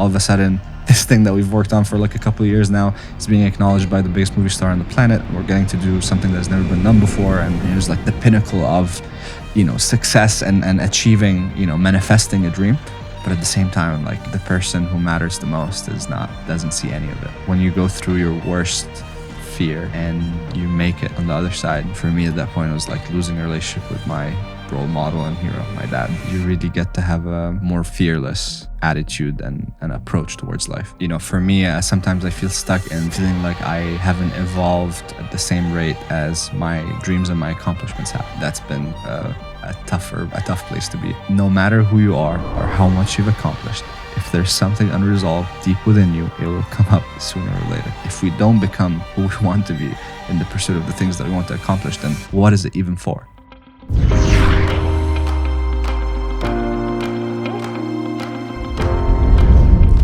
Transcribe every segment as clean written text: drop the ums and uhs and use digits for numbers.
all of a sudden this thing that we've worked on for like a couple of years now is being acknowledged by the biggest movie star on the planet. We're getting to do something that's never been done before, and it was like the pinnacle of, you know, success and achieving, you know, manifesting a dream. But at the same time, like, the person who matters the most doesn't see any of it. When you go through your worst fear and you make it on the other side, for me at that point it was like losing a relationship with my role model and hero, my dad. You really get to have a more fearless attitude and approach towards life. You know, for me, sometimes I feel stuck in feeling like I haven't evolved at the same rate as my dreams and my accomplishments have. That's been a tough place to be. No matter who you are or how much you've accomplished, if there's something unresolved deep within you, it will come up sooner or later. If we don't become who we want to be in the pursuit of the things that we want to accomplish, then what is it even for?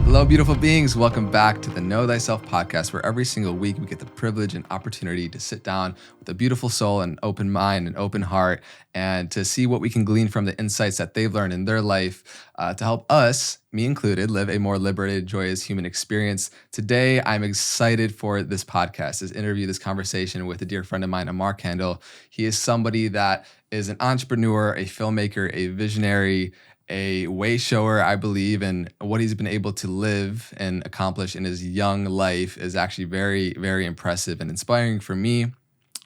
Hello, beautiful beings. Welcome back to the Know Thyself podcast, where every single week we get the privilege and opportunity to sit down with a beautiful soul and open mind and open heart, and to see what we can glean from the insights that they've learned in their life to help us, me included, live a more liberated, joyous human experience. Today, I'm excited for this podcast, this interview, this conversation with a dear friend of mine, Ammar Kandil. He is somebody that is an entrepreneur, a filmmaker, a visionary, a way shower, I believe, and what he's been able to live and accomplish in his young life is actually very, very impressive and inspiring for me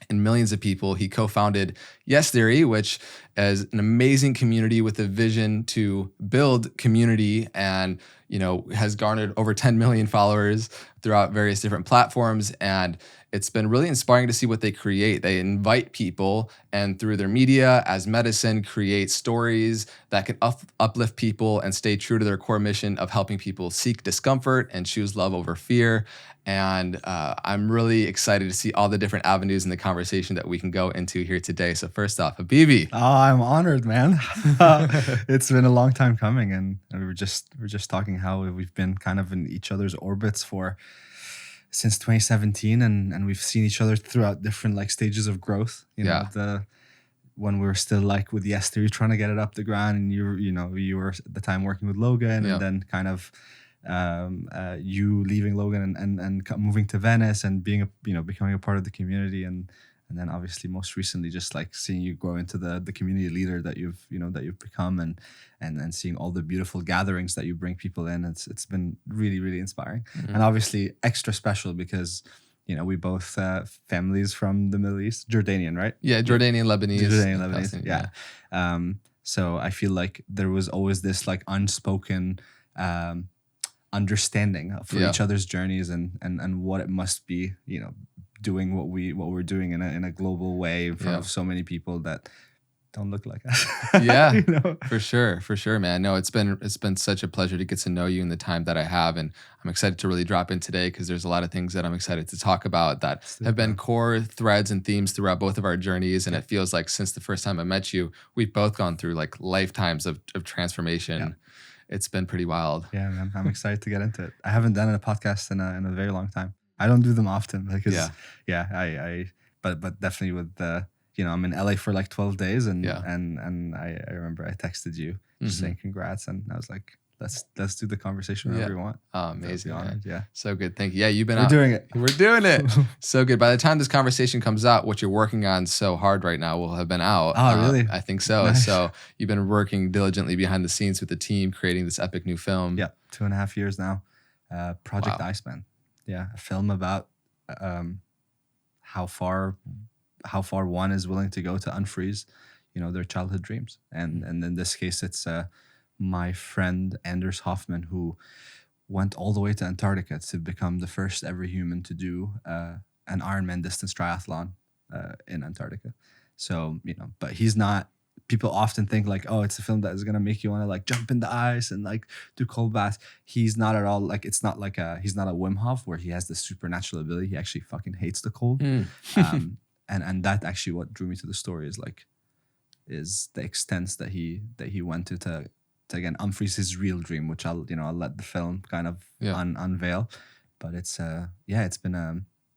and millions of people. He co-founded Yes Theory, which is an amazing community with a vision to build community, and, you know, has garnered over 10 million followers throughout various different platforms. And it's been really inspiring to see what they create. They invite people, and through their media as medicine, create stories that can uplift people and stay true to their core mission of helping people seek discomfort and choose love over fear. And I'm really excited to see all the different avenues in the conversation that we can go into here today. So first off, Habibi. Oh, I'm honored, man. It's been a long time coming, and we were just talking how we've been kind of in each other's orbits since 2017, and we've seen each other throughout different like stages of growth. You know, when we were still like with Yes Theory trying to get it up the ground, and you were at the time working with Logan, and then kind of you leaving Logan and moving to Venice and becoming a part of the community, and then obviously most recently just like seeing you grow into the community leader that you've become, and seeing all the beautiful gatherings that you bring people in. It's been really, really inspiring. Mm-hmm. And obviously extra special because, you know, we both families from the Middle East, Jordanian, right? Yeah, Jordanian, Lebanese. Yeah. So I feel like there was always this like unspoken understanding for each other's journeys and what it must be, you know, doing what we're doing in a global way in front of so many people that don't look like us. Yeah, you know? For sure, man. No, it's been such a pleasure to get to know you in the time that I have, and I'm excited to really drop in today because there's a lot of things that I'm excited to talk about that have been core threads and themes throughout both of our journeys. And it feels like since the first time I met you, we've both gone through like lifetimes of transformation. Yeah. It's been pretty wild. Yeah, man. I'm excited to get into it. I haven't done a podcast in a very long time. I don't do them often because but definitely with I'm in LA for like 12 days and I remember I texted you just saying congrats, and I was like, let's do the conversation whenever you want. Oh, amazing. Honored, yeah. So good. Thank you. Yeah, you've been We're doing it. We're doing it. So good. By the time this conversation comes out, what you're working on so hard right now will have been out. Oh, really? I think so. Nice. So you've been working diligently behind the scenes with the team, creating this epic new film. Yeah, 2.5 years now. Project Iceman. Yeah, a film about how far one is willing to go to unfreeze, you know, their childhood dreams. And in this case, it's my friend Anders Hoffman, who went all the way to Antarctica to become the first ever human to do an Ironman distance triathlon in Antarctica. So, you know, but he's not. People often think like, oh, it's a film that is gonna make you want to like jump in the ice and like do cold baths. He's not at all like, it's not like he's not a Wim Hof where he has this supernatural ability. He actually fucking hates the cold. And that actually what drew me to the story is the extents that he went to again unfreeze his real dream, which I'll let the film kind of unveil. But it's it's been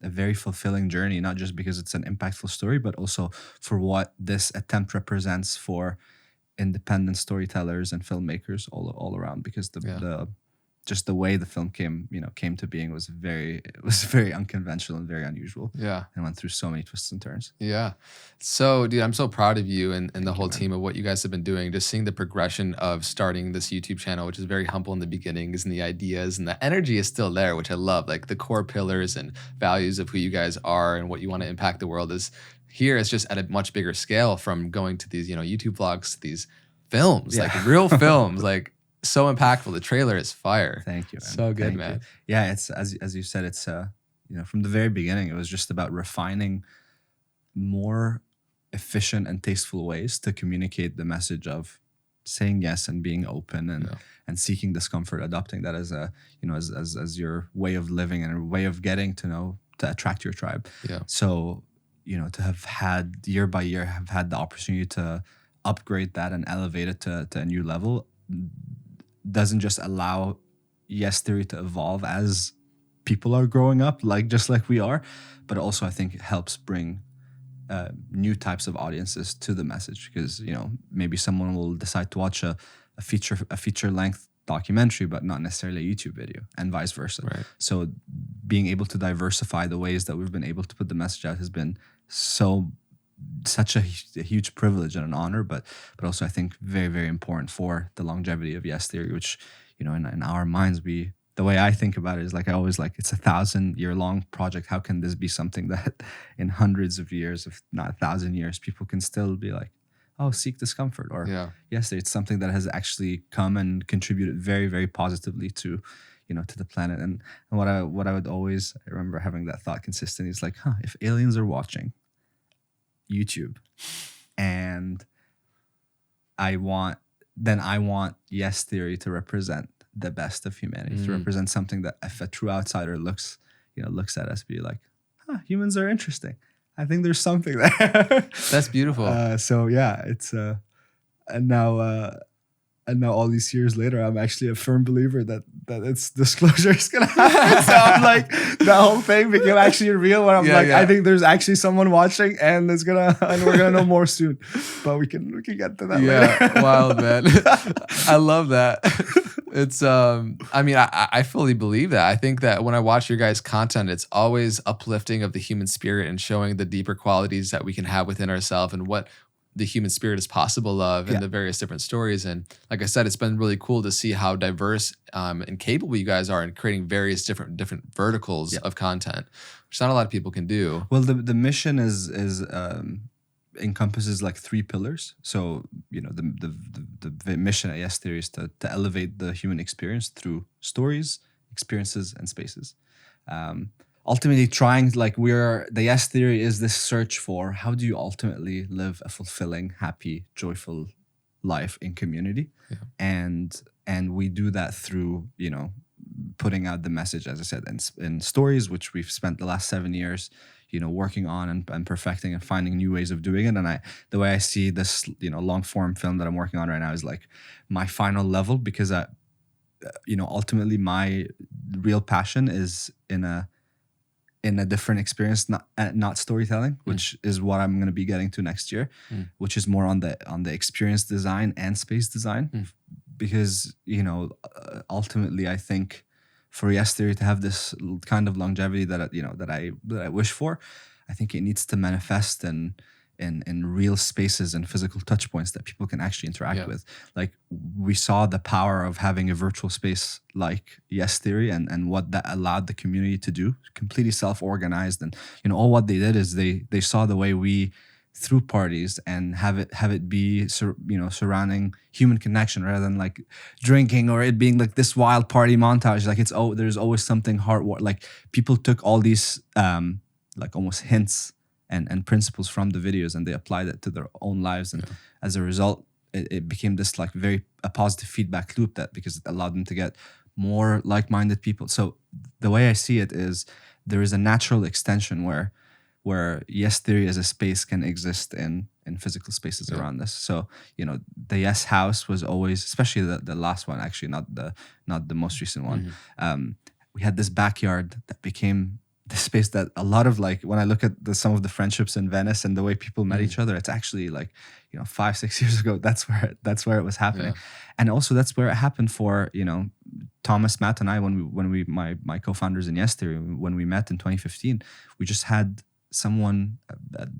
a very fulfilling journey, not just because it's an impactful story, but also for what this attempt represents for independent storytellers and filmmakers all around. Because the just the way the film came to being was very unconventional and very unusual. Yeah. And went through so many twists and turns. Yeah. So, dude, I'm so proud of you and the you, whole man. team of what you guys have been doing. Just seeing the progression of starting this YouTube channel, which is very humble in the beginnings, and the ideas and the energy is still there, which I love. Like the core pillars and values of who you guys are and what you want to impact the world is here. It's just at a much bigger scale, from going to these, YouTube vlogs, to these films, Yeah. like real films, like so impactful. The trailer is fire. Thank you, man. So good, Thank man. you. Yeah, it's as you said, it's from the very beginning, it was just about refining more efficient and tasteful ways to communicate the message of saying yes and being open and seeking discomfort, adopting that as a as your way of living and a way of getting to attract your tribe. Yeah. So to have had year by year have had the opportunity to upgrade that and elevate it to a new level doesn't just allow Yes Theory to evolve as people are growing up, just like we are, but also I think it helps bring new types of audiences to the message, because maybe someone will decide to watch a feature length documentary but not necessarily a YouTube video, and vice versa. Right. So being able to diversify the ways that we've been able to put the message out has been such a huge privilege and an honor, but also I think very, very important for the longevity of Yes Theory, which in our minds, the way I think about it is I always it's a 1,000-year-long project. How can this be something that in hundreds of years, if not 1,000 years, people can still be like, oh, Seek Discomfort, or Yes, it's something that has actually come and contributed very, very positively to the planet. And what I would always, I remember having that thought consistently, is if aliens are watching YouTube and I want Yes Theory to represent the best of humanity, to represent something that if a true outsider looks at us, be like, humans are interesting. I think there's something there. That's beautiful. So yeah, it's and now all these years later, I'm actually a firm believer that its disclosure is gonna happen. So I'm the whole thing became actually real. Where I'm I think there's actually someone watching, and we're gonna know more soon. But we can get to that later. Wild, man. I love that. It's I fully believe that. I think that when I watch your guys' content, it's always uplifting of the human spirit and showing the deeper qualities that we can have within ourselves and what the human spirit is possible of, and the various different stories. And like I said, it's been really cool to see how diverse and capable you guys are in creating various different verticals of content, which not a lot of people can do. Well, the mission is encompasses 3 pillars. So the mission at Yes Theory is to elevate the human experience through stories, experiences, and spaces. Ultimately trying, the Yes Theory is this search for how do you ultimately live a fulfilling, happy, joyful life in community. And we do that through putting out the message, as I said, in stories, which we've spent the last 7 years working on and perfecting and finding new ways of doing it. And the way I see this long form film that I'm working on right now is my final level, because ultimately my real passion is in a different experience, not storytelling, which is what I'm going to be getting to next year, which is more on the experience design and space design, because ultimately I think for Yes Theory to have this kind of longevity that I wish for, I think it needs to manifest in real spaces and physical touch points that people can actually interact with. We saw the power of having a virtual space like Yes Theory and what that allowed the community to do, completely self-organized. And all what they did is they saw the way we threw parties and have it be surrounding human connection, rather than drinking or it being this wild party montage. There's always something people took all these almost hints and principles from the videos, and they applied it to their own lives. And as a result, it became this a positive feedback loop, because it allowed them to get more like-minded people. So the way I see it is there is a natural extension where Yes Theory as a space can exist in physical spaces around us. So the Yes House was always, especially the last one, actually not the most recent one. We had this backyard that became the space that a lot of, like, when I look at some of the friendships in Venice and the way people met each other, it's actually like, 5-6 years ago, that's where it was happening. And also that's where it happened for, Thomas, Matt, and I, when we my co-founders in Yes Theory, when we met in 2015, we just had someone,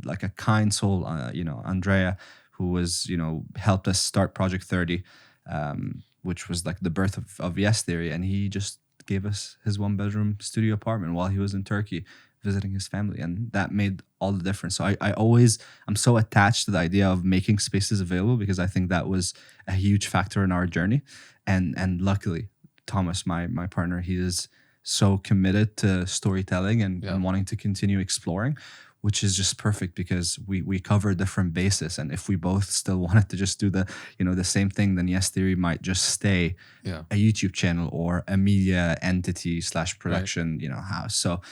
like a kind soul, Andrea, who was, helped us start Project 30, which was like the birth of Yes Theory. And he just gave us his 1-bedroom studio apartment while he was in Turkey visiting his family. And that made all the difference. So I'm so attached to the idea of making spaces available, because I think that was a huge factor in our journey. And luckily, Thomas, my partner, he is so committed to storytelling and wanting to continue exploring, which is just perfect, because we cover different bases. And if we both still wanted to just do the same thing, then Yes Theory might just stay a YouTube channel or a media entity / production, house. So,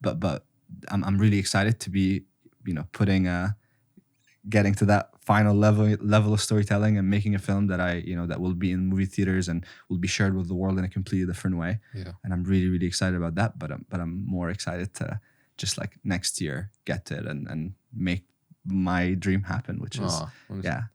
but I'm really excited to be, getting to that final level of storytelling and making a film that that will be in movie theaters and will be shared with the world in a completely different way. And I'm really, really excited about that. But I'm more excited to just like next year get to it and make my dream happen, which is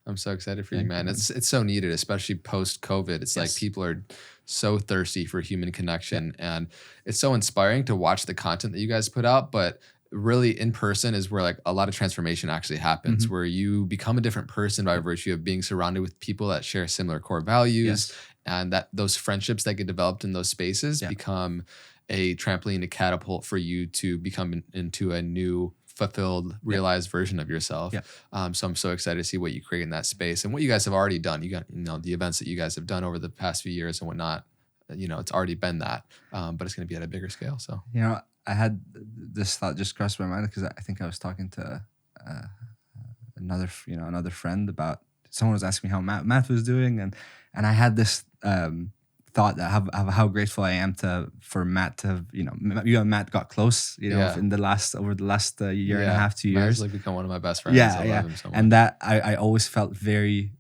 I'm so excited for you, man. It's so needed, especially post COVID. It's like people are so thirsty for human connection, and it's so inspiring to watch the content that you guys put out. But really, in person is where like a lot of transformation actually happens, where you become a different person by virtue of being surrounded with people that share similar core values, and that those friendships that get developed in those spaces become a trampoline to catapult for you to become into a new, fulfilled, realized version of yourself. So I'm so excited to see what you create in that space and what you guys have already done. You got, the events that you guys have done over the past few years and whatnot. It's already been that, but it's going to be at a bigger scale. So, I had this thought just crossed my mind, because I think I was talking to another friend about, someone was asking me how Matt was doing, and I had this thought that how grateful I am for Matt to you and Matt got close over the last year and a half, 2 years. Matt's like become one of my best friends. I love him so much. And that I always felt very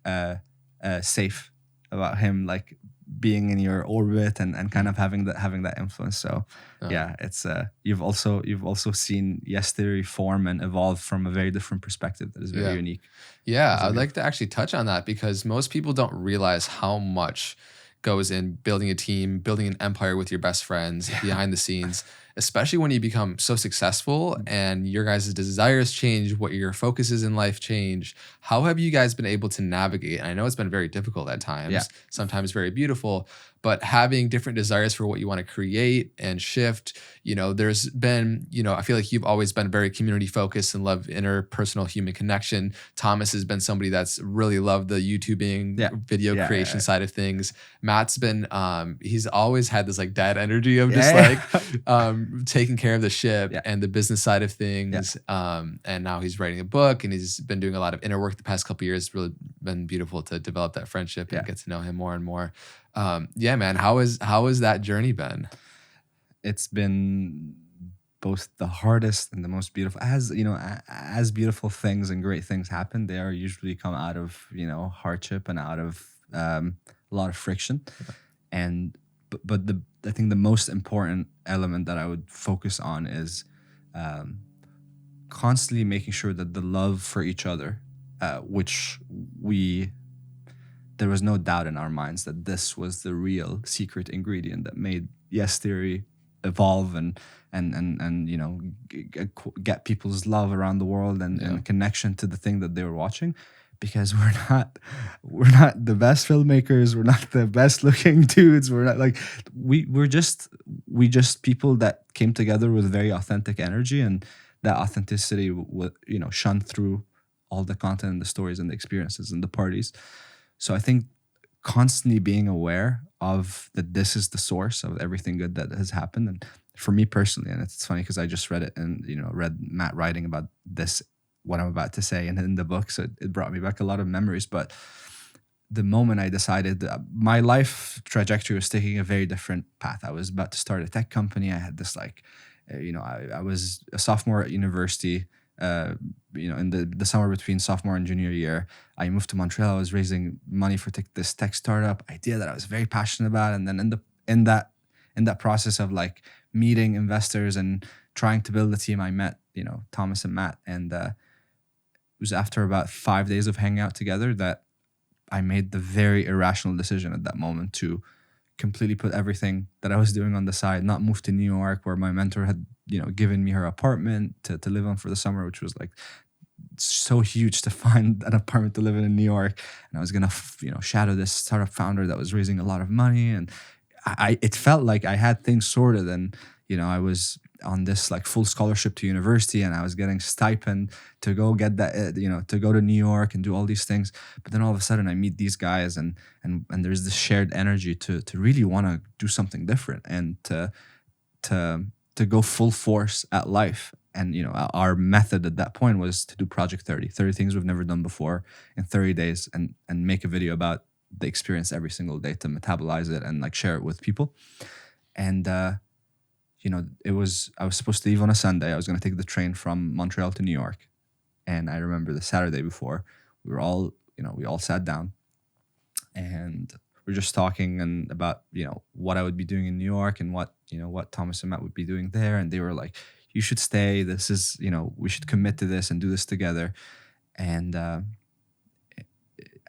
safe about him, like being in your orbit and kind of having that influence. So it's you've also seen Yes Theory form and evolve from a very different perspective that is very unique. I'd like to actually touch on that, because most people don't realize how much goes in building a team, building an empire with your best friends behind the scenes, especially when you become so successful and your guys' desires change, what your focuses in life change. How have you guys been able to navigate? And I know it's been very difficult at times, sometimes very beautiful, but having different desires for what you want to create and shift, there's been, I feel like you've always been very community focused and love interpersonal human connection. Thomas has been somebody that's really loved the YouTubing video creation side of things. Matt's been, he's always had this like dad energy of just taking care of the ship and the business side of things. And now he's writing a book and he's been doing a lot of inner work the past couple of years. It's really been beautiful to develop that friendship and get to know him more and more. Man, how has that journey been? It's been both the hardest and the most beautiful. As beautiful things and great things happen, they are usually come out of hardship and out of a lot of friction. But I think the most important element that I would focus on is constantly making sure that the love for each other, which there was no doubt in our minds that this was the real secret ingredient that made Yes Theory evolve and get people's love around the world and connection to the thing that they were watching. Because we're not the best filmmakers, we're not the best looking dudes, we're not like we're just people that came together with very authentic energy, and that authenticity shone through all the content and the stories and the experiences and the parties. So I think constantly being aware of that this is the source of everything good that has happened. And for me personally, and it's funny because I just read it and read Matt writing about this, what I'm about to say, and in the book, so it brought me back a lot of memories. But the moment I decided that my life trajectory was taking a very different path. I was about to start a tech company. I had this I was a sophomore at university. In the summer between sophomore and junior year, I moved to Montreal. I was raising money for this tech startup idea that I was very passionate about. And then in that process of like meeting investors and trying to build a team, I met, Thomas and Matt. And it was after about 5 days of hanging out together that I made the very irrational decision at that moment to completely put everything that I was doing on the side, not move to New York where my mentor had, given me her apartment to live on for the summer, which was like so huge to find an apartment to live in New York. And I was going to, shadow this startup founder that was raising a lot of money. And it felt like I had things sorted, and, I was on this like full scholarship to university, and I was getting stipend to go get that, to go to New York and do all these things. But then all of a sudden I meet these guys, and there's this shared energy to really want to do something different, and to go full force at life. And, our method at that point was to do Project 30 things we've never done before in 30 days, and make a video about the experience every single day, to metabolize it and like share it with people. And, I was supposed to leave on a Sunday. I was going to take the train from Montreal to New York. And I remember the Saturday before, we all sat down, and we're just talking and about, what I would be doing in New York, and what Thomas and Matt would be doing there. And they were like, you should stay. This is, we should commit to this and do this together. And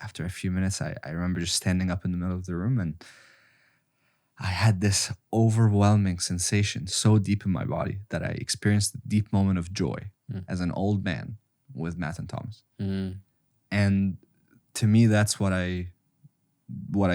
after a few minutes, I remember just standing up in the middle of the room, and I had this overwhelming sensation so deep in my body that I experienced a deep moment of joy as an old man with Matt and Thomas. And to me, that's what I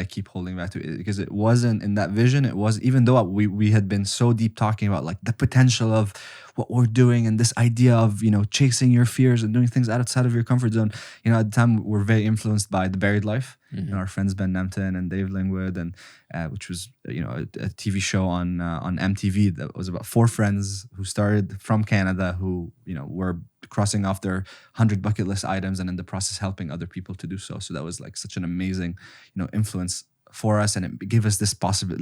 keep holding back to, because it wasn't in that vision. It was, even though we had been so deep talking about like the potential of what we're doing, and this idea of, chasing your fears and doing things outside of your comfort zone. At the time, we're very influenced by The Buried Life, our friends Ben Nemtin and Dave Lingwood, and which was, a TV show on MTV that was about 4 friends who started from Canada, who, were crossing off their 100 bucket list items, and in the process helping other people to do so. So that was like such an amazing, influence for us, and it gave us this possible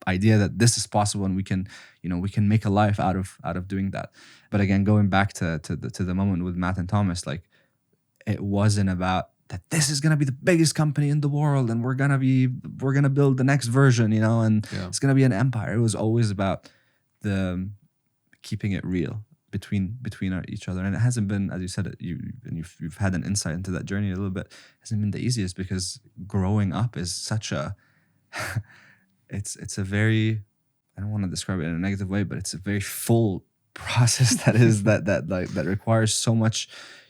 idea that this is possible, and we can make a life out of doing that. But again, going back to the moment with Matt and Thomas, like, it wasn't about that this is gonna be the biggest company in the world, and we're gonna build the next version, and it's gonna be an empire. It was always about the keeping it real between each other. And it hasn't been, as you said, you've had an insight into that journey a little bit. It hasn't been the easiest, because growing up is such a it's a very, I don't want to describe it in a negative way, but it's a very full process that requires so much,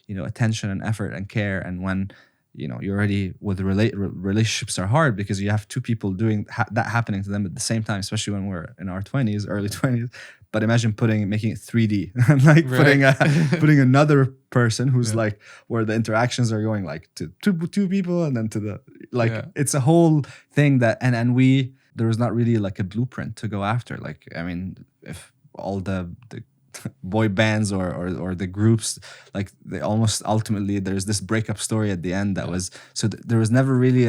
attention and effort and care. And when, you're already with relationships are hard, because you have 2 people doing that happening to them at the same time, especially when we're in our 20s, early 20s. But imagine making it 3D and like putting another person who's like, where the interactions are going like to two people, and then to the it's a whole thing that, and there was not really like a blueprint to go after. Like, I mean, if all the boy bands or the groups, like, they almost ultimately, there's this breakup story at the end that was, so there was never really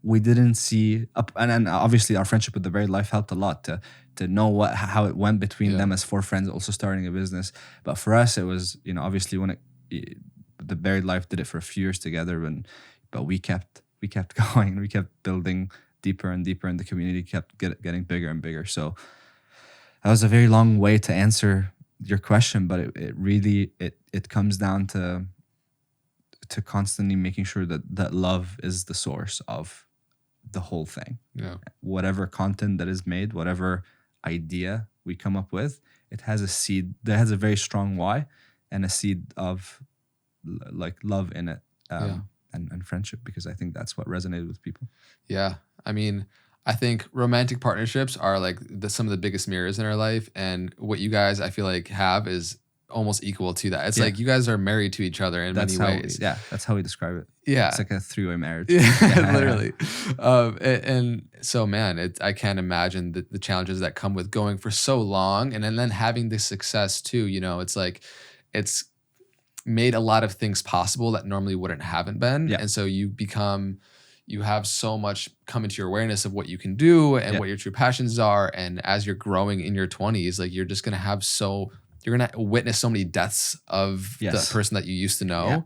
we didn't see and obviously our friendship with The Buried Life helped a lot to know how it went between them as 4 friends also starting a business. But for us, it was, obviously when The Buried Life did it for a few years together, but we kept going, we kept building deeper and deeper, and the community kept getting bigger and bigger. So that was a very long way to answer your question, but it really comes down to constantly making sure that love is the source of the whole thing. Whatever content that is made, whatever idea we come up with, it has a seed that has a very strong why, and a seed of like love in it, and friendship, because I think that's what resonated with people. Yeah, I mean, I think romantic partnerships are like some of the biggest mirrors in our life, and what you guys, I feel like, have is almost equal to that. It's like you guys are married to each other in many ways. That's how we describe it. Yeah, it's like a 3-way marriage. Literally. And so, man, I can't imagine the challenges that come with going for so long, and then having this success too. It's like it's made a lot of things possible that normally haven't been, and so you have so much come into your awareness of what you can do and what your true passions are. And as you're growing in your 20s, like, you're just gonna have you're going to witness so many deaths of the person that you used to know.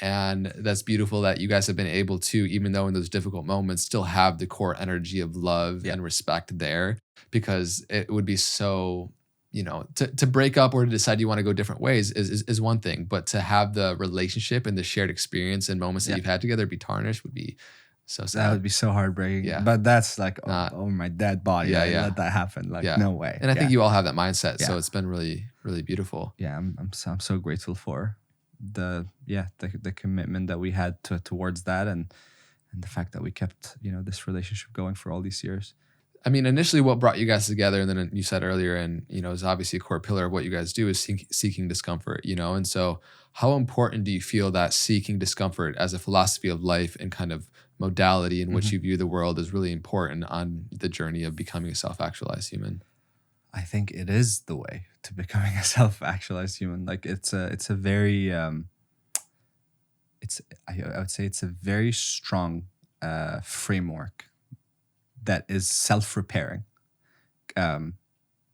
And that's beautiful that you guys have been able to, even though in those difficult moments, still have the core energy of love and respect there, because it would be so, to break up or to decide you want to go different ways is one thing, but to have the relationship and the shared experience and moments that you've had together be tarnished would be so sad. That would be so heartbreaking. Yeah. But that's like over my dead body. Yeah, Let that happen. Like no way. And I think you all have that mindset. So it's been really, really beautiful. Yeah, I'm so grateful for the commitment that we had towards that, and the fact that we kept this relationship going for all these years. I mean, initially what brought you guys together, and then you said earlier, and is obviously a core pillar of what you guys do is seeking discomfort, and so how important do you feel that seeking discomfort as a philosophy of life and kind of modality in which you view the world is really important on the journey of becoming a self-actualized human? I think it is the way to becoming a self-actualized human. Like it's a very I would say it's a very strong framework that is self-repairing,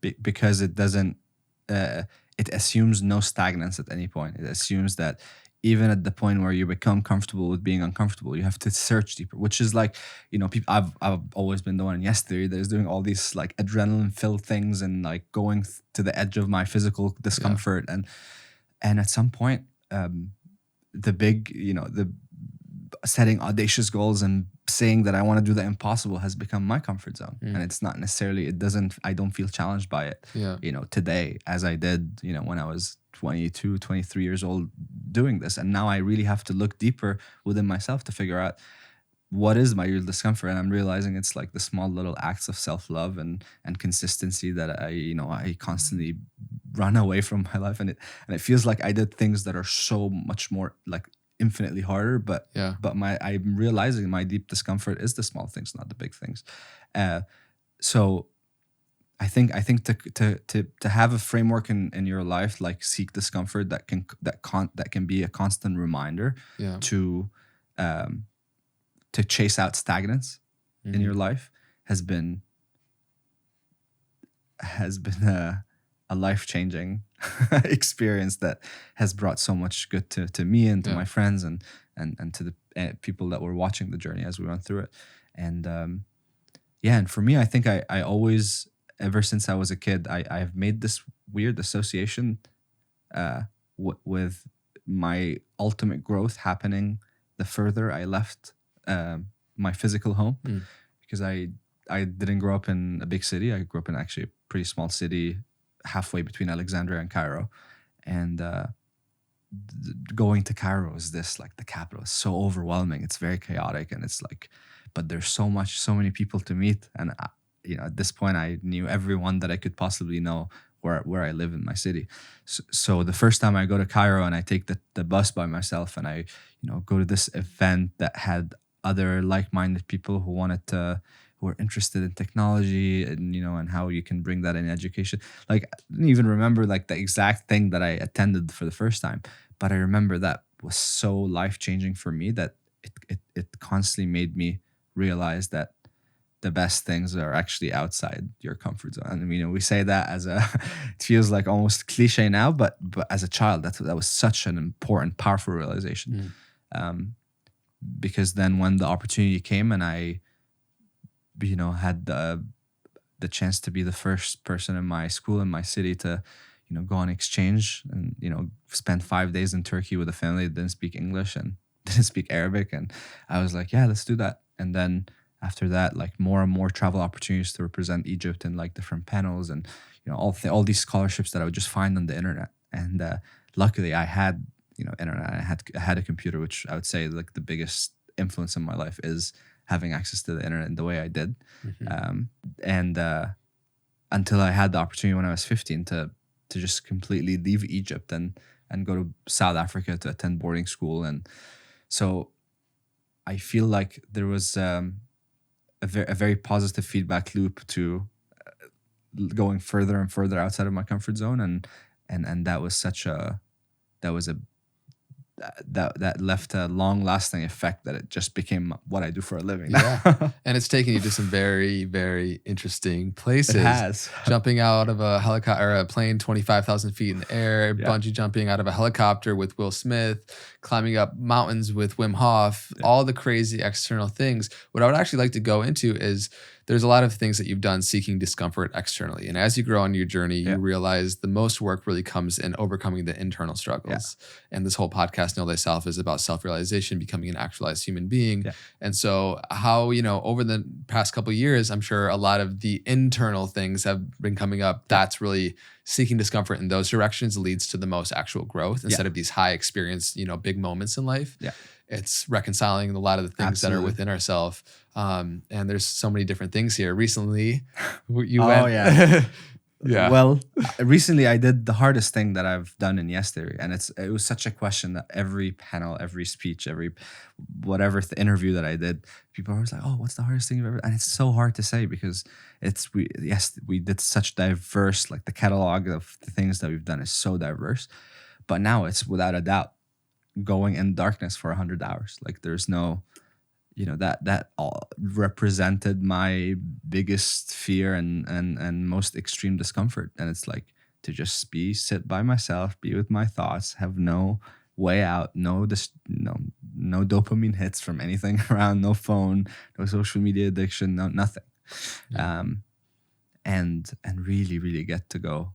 because it doesn't it assumes no stagnance at any point. It assumes that even at the point where you become comfortable with being uncomfortable, you have to search deeper, which is like, people, I've always been the one in yes theory that is doing all these like adrenaline filled things and like going to the edge of my physical discomfort. And at some point, the big, the setting audacious goals and saying that I want to do the impossible has become my comfort zone. And it's not necessarily, I don't feel challenged by it, today as I did, when I was 22, 23 years old doing this. And now I really have to look deeper within myself to figure out what is my real discomfort. And I'm realizing it's like the small little acts of self-love and consistency that I constantly run away from my life. And it feels like I did things that are so much more like infinitely harder, but I'm realizing my deep discomfort is the small things, not the big things. So I think to have a framework in your life like Seek Discomfort that can be a constant reminder to chase out stagnance in your life has been a life-changing experience that has brought so much good to me and to my friends and to the people that were watching the journey as we went through it. And and for me, I think I always, ever since I was a kid, I've made this weird association with my ultimate growth happening the further I left my physical home, because I didn't grow up in a big city. I grew up in actually a pretty small city halfway between Alexandria and Cairo. And going to Cairo is this, like the capital is so overwhelming. It's very chaotic, and it's like, but there's so many people to meet. And at this point I knew everyone that I could possibly know where I live in my city. So the first time I go to Cairo and I take the bus by myself and I, go to this event that had other like-minded people who were interested in technology and, and how you can bring that in education. Like I didn't even remember like the exact thing that I attended for the first time, but I remember that was so life-changing for me that it constantly made me realize that the best things are actually outside your comfort zone. And we say that as it feels like almost cliche now, but as a child, that was such an important, powerful realization. Because then when the opportunity came and I, had the chance to be the first person in my school, in my city to, go on exchange and, spend 5 days in Turkey with a family that didn't speak English and didn't speak Arabic. And I was like, yeah, let's do that. And then after that, like more and more travel opportunities to represent Egypt in like different panels and, all these scholarships that I would just find on the internet. And luckily I had, internet. I had a computer, which I would say like the biggest influence in my life is having access to the internet in the way I did. And until I had the opportunity when I was 15 to just completely leave Egypt and go to South Africa to attend boarding school. And so I feel like there was a very positive feedback loop to going further and further outside of my comfort zone. And that was that left a long-lasting effect that it just became what I do for a living. Yeah, and it's taken you to some very, very interesting places. It has. Jumping out of a helicopter or a plane 25,000 feet in the air, bungee jumping out of a helicopter with Will Smith, climbing up mountains with Wim Hof, all the crazy external things. What I would actually like to go into is there's a lot of things that you've done seeking discomfort externally. And as you grow on your journey, you realize the most work really comes in overcoming the internal struggles. And this whole podcast, Know Thyself, is about self-realization, becoming an actualized human being. And so how, over the past couple of years, I'm sure a lot of the internal things have been coming up. That's really seeking discomfort in those directions leads to the most actual growth instead of these high experience, big moments in life. It's reconciling a lot of the things that are within ourselves. And there's so many different things here. Recently, you went. Well, recently I did the hardest thing that I've done in Yes Theory. And it was such a question that every panel, every speech, every whatever interview that I did, people are always like, oh, what's the hardest thing you've ever done? And it's so hard to say because we did such diverse, like the catalog of the things that we've done is so diverse. But now it's without a doubt going in darkness for 100 hours. Like there's no, that all represented my biggest fear and most extreme discomfort. And it's like to just sit by myself, be with my thoughts, have no way out, no dopamine hits from anything around, no phone, no social media addiction, no nothing. And really, really get to go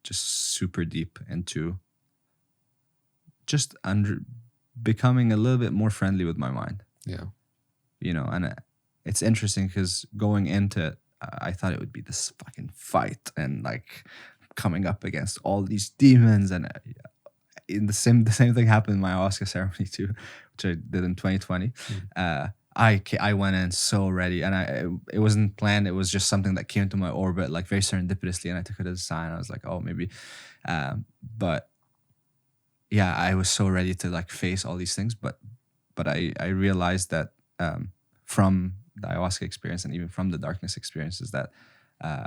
just super deep into just becoming a little bit more friendly with my mind. And it's interesting because going into it, I thought it would be this fucking fight and like coming up against all these demons. And in the same thing happened in my ayahuasca ceremony too, which I did in 2020. I went in so ready, and it wasn't planned. It was just something that came to my orbit like very serendipitously, and I took it as a sign. I was like, oh, maybe, but yeah, I was so ready to like face all these things, but I realized that from the ayahuasca experience and even from the darkness experiences that I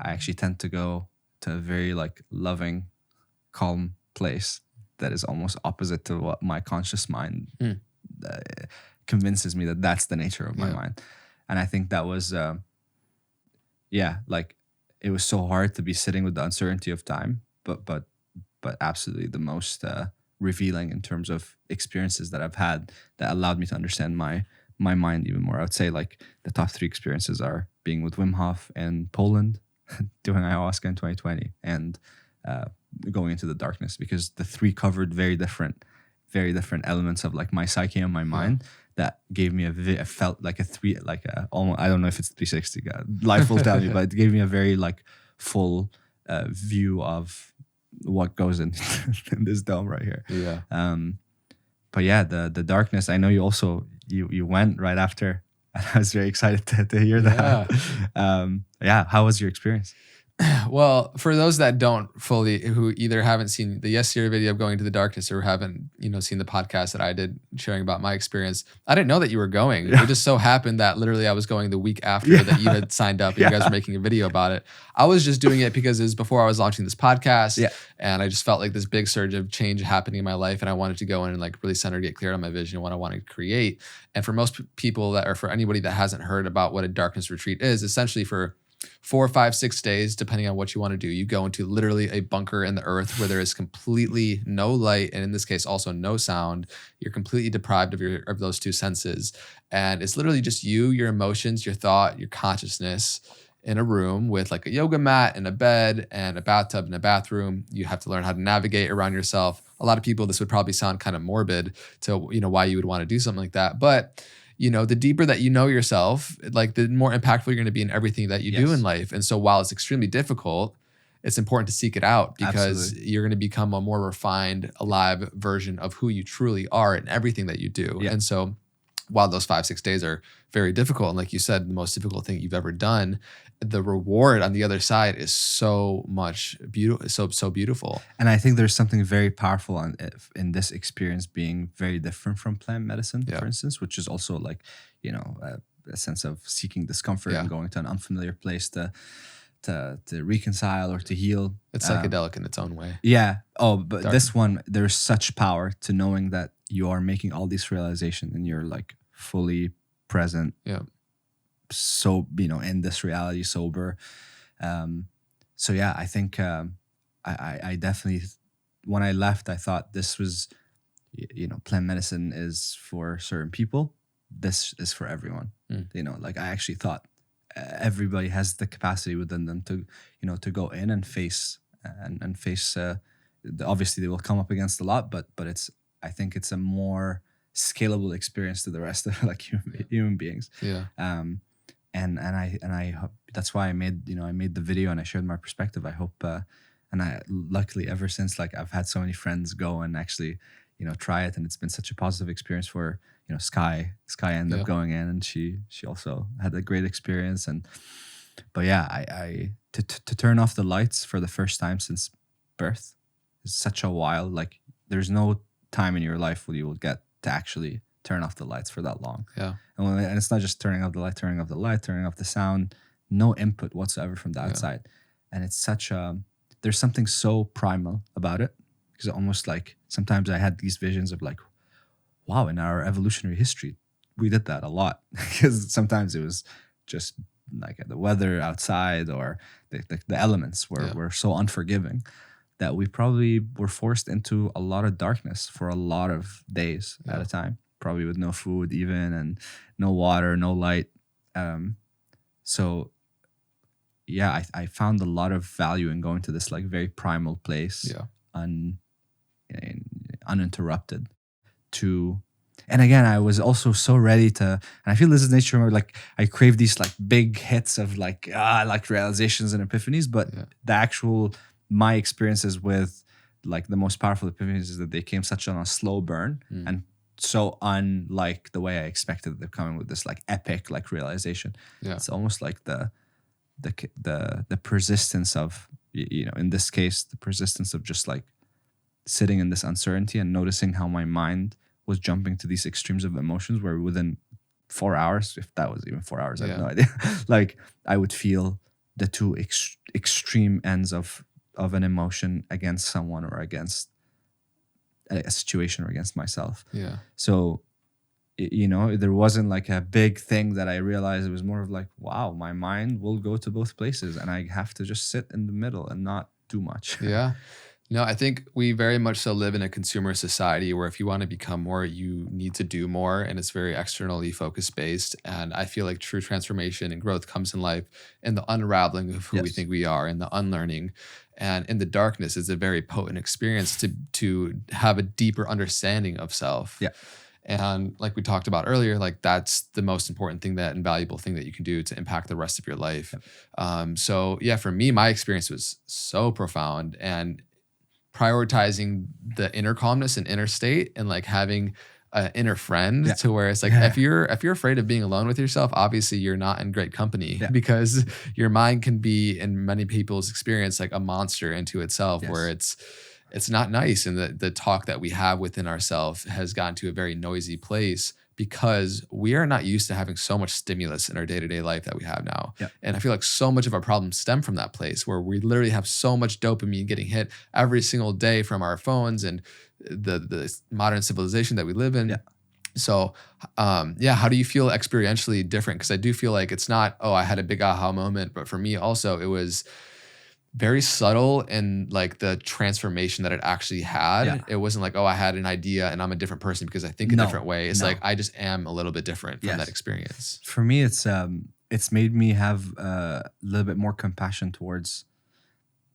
actually tend to go to a very like loving, calm place that is almost opposite to what my conscious mind convinces me that that's the nature of my mind. And I think that was, like it was so hard to be sitting with the uncertainty of time, but absolutely the most revealing in terms of experiences that I've had that allowed me to understand my mind even more. I would say like the top 3 experiences are being with Wim Hof in Poland, doing ayahuasca in 2020, and going into the darkness, because the 3 covered very different elements of like my psyche and my mind that gave me I felt like almost, I don't know if it's 360, life will tell you, but it gave me a very like full view of what goes in this dome right here. But yeah, the darkness, I know you also you went right after, and I was very excited to hear that. How was your experience? Well, for those that who either haven't seen the Yes Theory video of going to the darkness or haven't, seen the podcast that I did sharing about my experience, I didn't know that you were going. It just so happened that literally I was going the week after that you had signed up and you guys were making a video about it. I was just doing it because it was before I was launching this podcast, and I just felt like this big surge of change happening in my life, and I wanted to go in and like really center, get clear on my vision and what I wanted to create. And for most people for anybody that hasn't heard about what a darkness retreat is, essentially for 4, 5, 6 days, depending on what you want to do, you go into literally a bunker in the earth where there is completely no light, and in this case also no sound. You're completely deprived of those 2 senses, and it's literally just you, your emotions, your thought, your consciousness in a room with like a yoga mat and a bed and a bathtub and a bathroom. You have to learn how to navigate around yourself. A lot of people, this would probably sound kind of morbid to why you would want to do something like that, but the deeper that you know yourself, like the more impactful you're going to be in everything that you do in life. And so while it's extremely difficult, it's important to seek it out, because you're going to become a more refined, alive version of who you truly are in everything that you do. And so while those 5, 6 days are very difficult, and like you said, the most difficult thing you've ever done, the reward on the other side is so much so beautiful. And I think there's something very powerful in this experience being very different from plant medicine, for instance, which is also like, a sense of seeking discomfort and going to an unfamiliar place to reconcile or to heal. It's psychedelic in its own way. But this one, there's such power to knowing that you are making all these realizations and you're like fully present. So, in this reality, sober. I think I definitely, when I left, I thought this was, plant medicine is for certain people. This is for everyone. Like I actually thought everybody has the capacity within them to, to go in and face face. Obviously, they will come up against a lot, but it's, I think it's a more scalable experience to the rest of like human beings. Yeah. And I hope that's why I made the video and I shared my perspective. I hope, and I luckily ever since, like, I've had so many friends go and actually, try it, and it's been such a positive experience for, Sky ended up going in, and she also had a great experience. But yeah, I to turn off the lights for the first time since birth is such a while. Like, there's no time in your life where you will get to actually turn off the lights for that long. Yeah. And it's not just turning off the light, turning off the sound, no input whatsoever from the outside. And it's such there's something so primal about it, because almost like sometimes I had these visions of like, wow, in our evolutionary history, we did that a lot. Because sometimes it was just like the weather outside or the elements were so unforgiving that we probably were forced into a lot of darkness for a lot of days at a time, probably with no food even, and no water, no light. So yeah, I found a lot of value in going to this like very primal place, uninterrupted. And again, I was also so ready to, and I feel this is nature where like I crave these like big hits of like realizations and epiphanies, but the actual, my experiences with like the most powerful epiphanies is that they came such on a slow burn and so unlike the way I expected them coming with this like epic like realization. It's almost like the persistence of, in this case, the persistence of just like sitting in this uncertainty and noticing how my mind was jumping to these extremes of emotions where within 4 hours, if that was even 4 hours, I have no idea, like I would feel the two extreme ends of an emotion against someone or against a situation or against myself. So, there wasn't like a big thing that I realized. It was more of like, wow, my mind will go to both places and I have to just sit in the middle and not do much. No, I think we very much so live in a consumer society where if you want to become more, you need to do more, and it's very externally focused based. And I feel like true transformation and growth comes in life in the unraveling of who we think we are and the unlearning. And in the darkness is a very potent experience to have a deeper understanding of self. And like we talked about earlier, like that's the most important thing, that invaluable thing that you can do to impact the rest of your life. So yeah, for me, my experience was so profound, and prioritizing the inner calmness and inner state and like having an inner friend to where it's like, if you're afraid of being alone with yourself, obviously you're not in great company because your mind can be, in many people's experience, like a monster into itself where it's not nice. And the talk that we have within ourselves has gotten to a very noisy place because we are not used to having so much stimulus in our day-to-day life that we have now. And I feel like so much of our problems stem from that place where we literally have so much dopamine getting hit every single day from our phones and the modern civilization that we live in. So, how do you feel experientially different? Because I do feel like it's not, I had a big aha moment, but for me also, it was very subtle in like the transformation that it actually had. It wasn't like, I had an idea and I'm a different person because I think a different way. It's like, I just am a little bit different from that experience. For me, it's made me have a little bit more compassion towards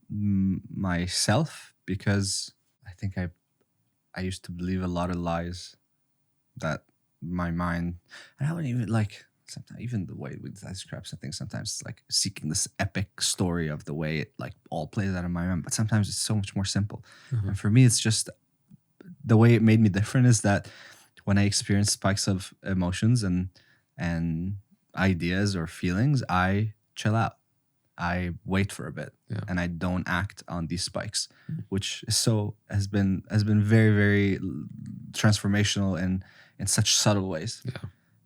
myself, because I think I used to believe a lot of lies that my mind, and I wouldn't even like, sometimes even the way we describe something, sometimes it's like seeking this epic story of the way it like all plays out in my mind, but sometimes it's so much more simple. And for me, it's just the way it made me different is that when I experience spikes of emotions and ideas or feelings, I chill out. I wait for a bit and I don't act on these spikes, which has been very, very transformational in such subtle ways.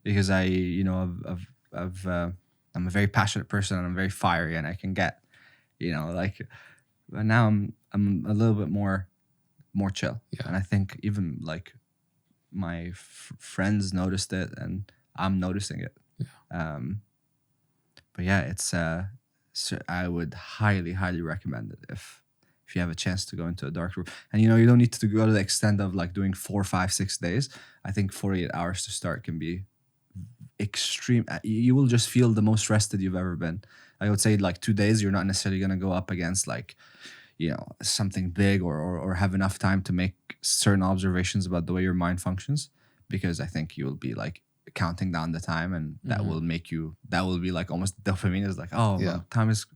Because I'm a very passionate person and I'm very fiery and I can get, but now I'm a little bit more chill. And I think even like my friends noticed it and I'm noticing it. But yeah, it's so I would highly, highly recommend it if you have a chance to go into a dark room. And you don't need to go to the extent of like doing 4, 5, 6 days. I think 48 hours to start can be extreme. You will just feel the most rested you've ever been. I would say like 2 days, you're not necessarily going to go up against like, something big or have enough time to make certain observations about the way your mind functions, because I think you will be like counting down the time, and that will be like almost dopamine is like, oh, well, time is,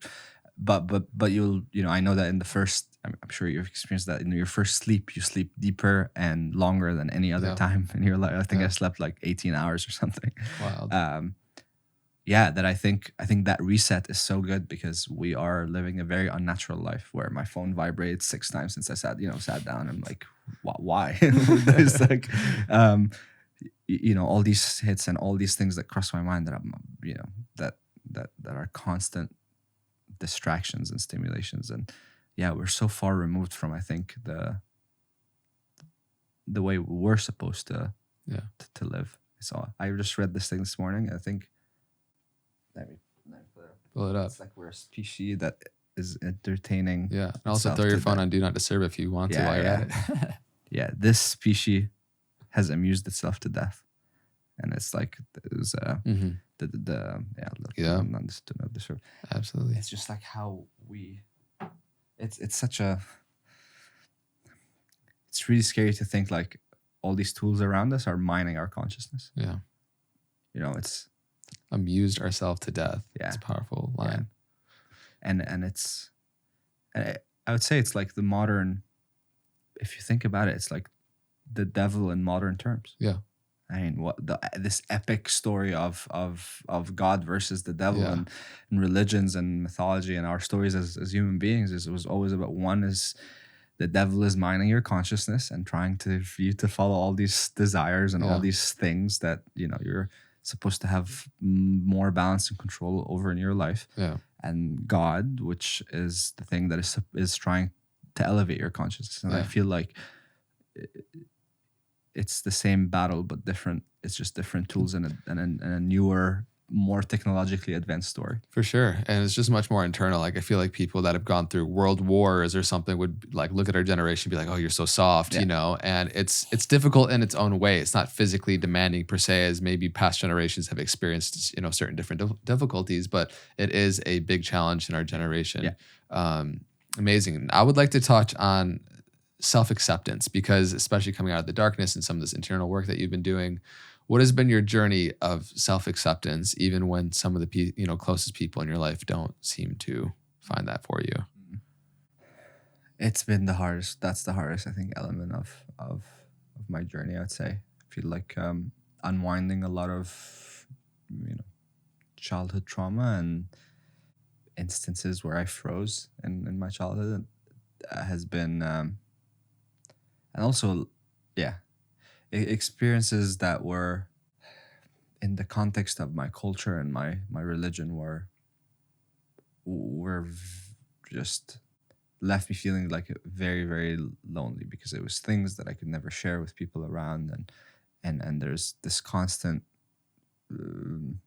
but you'll, I know that in the first, I'm sure you've experienced that in your first sleep, you sleep deeper and longer than any other time in your life. I think I slept like 18 hours or something. Wow. That I think that reset is so good, because we are living a very unnatural life where my phone vibrates 6 times since I sat down. I'm like, why? There's like, all these hits and all these things that cross my mind that I'm, that are constant distractions and stimulations. And we're so far removed from, I think, the way we're supposed to live. So I just read this thing this morning. I think, let me pull it up. It's like we're a species that is entertaining. Yeah. And also throw your phone on Do Not Disturb if you want to while you're at it. This species has amused itself to death. And it's like, it was Do Not Disturb. Absolutely. It's just like how it's such a, it's really scary to think like all these tools around us are mining our consciousness. Yeah. It's amused ourselves to death. Yeah. It's a powerful line. Yeah. And it's, I would say it's like the modern, if you think about it, it's like the devil in modern terms. Yeah. I mean, this epic story of God versus the devil, and religions and mythology and our stories as human beings it was always about, one is the devil is mining your consciousness and trying for you to follow all these desires and all these things that you're supposed to have more balance and control over in your life. Yeah. And God, which is the thing that is trying to elevate your consciousness. And I feel like it's the same battle, but different. It's just different tools and a newer, more technologically advanced story. For sure. And it's just much more internal. Like I feel like people that have gone through world wars or something would like look at our generation and be like, oh, you're so soft, and it's difficult in its own way. It's not physically demanding per se as maybe past generations have experienced, certain different difficulties, but it is a big challenge in our generation. Yeah. Amazing. I would like to touch on self-acceptance, because especially coming out of the darkness and some of this internal work that you've been doing, what has been your journey of self-acceptance, even when some of the closest people in your life don't seem to find that for you? It's been the hardest. That's the hardest, I think, element of my journey, I would say. I feel like unwinding a lot of childhood trauma and instances where I froze in my childhood has been, and also, experiences that were in the context of my culture and my religion were just left me feeling like very, very lonely, because it was things that I could never share with people around, and there's this constant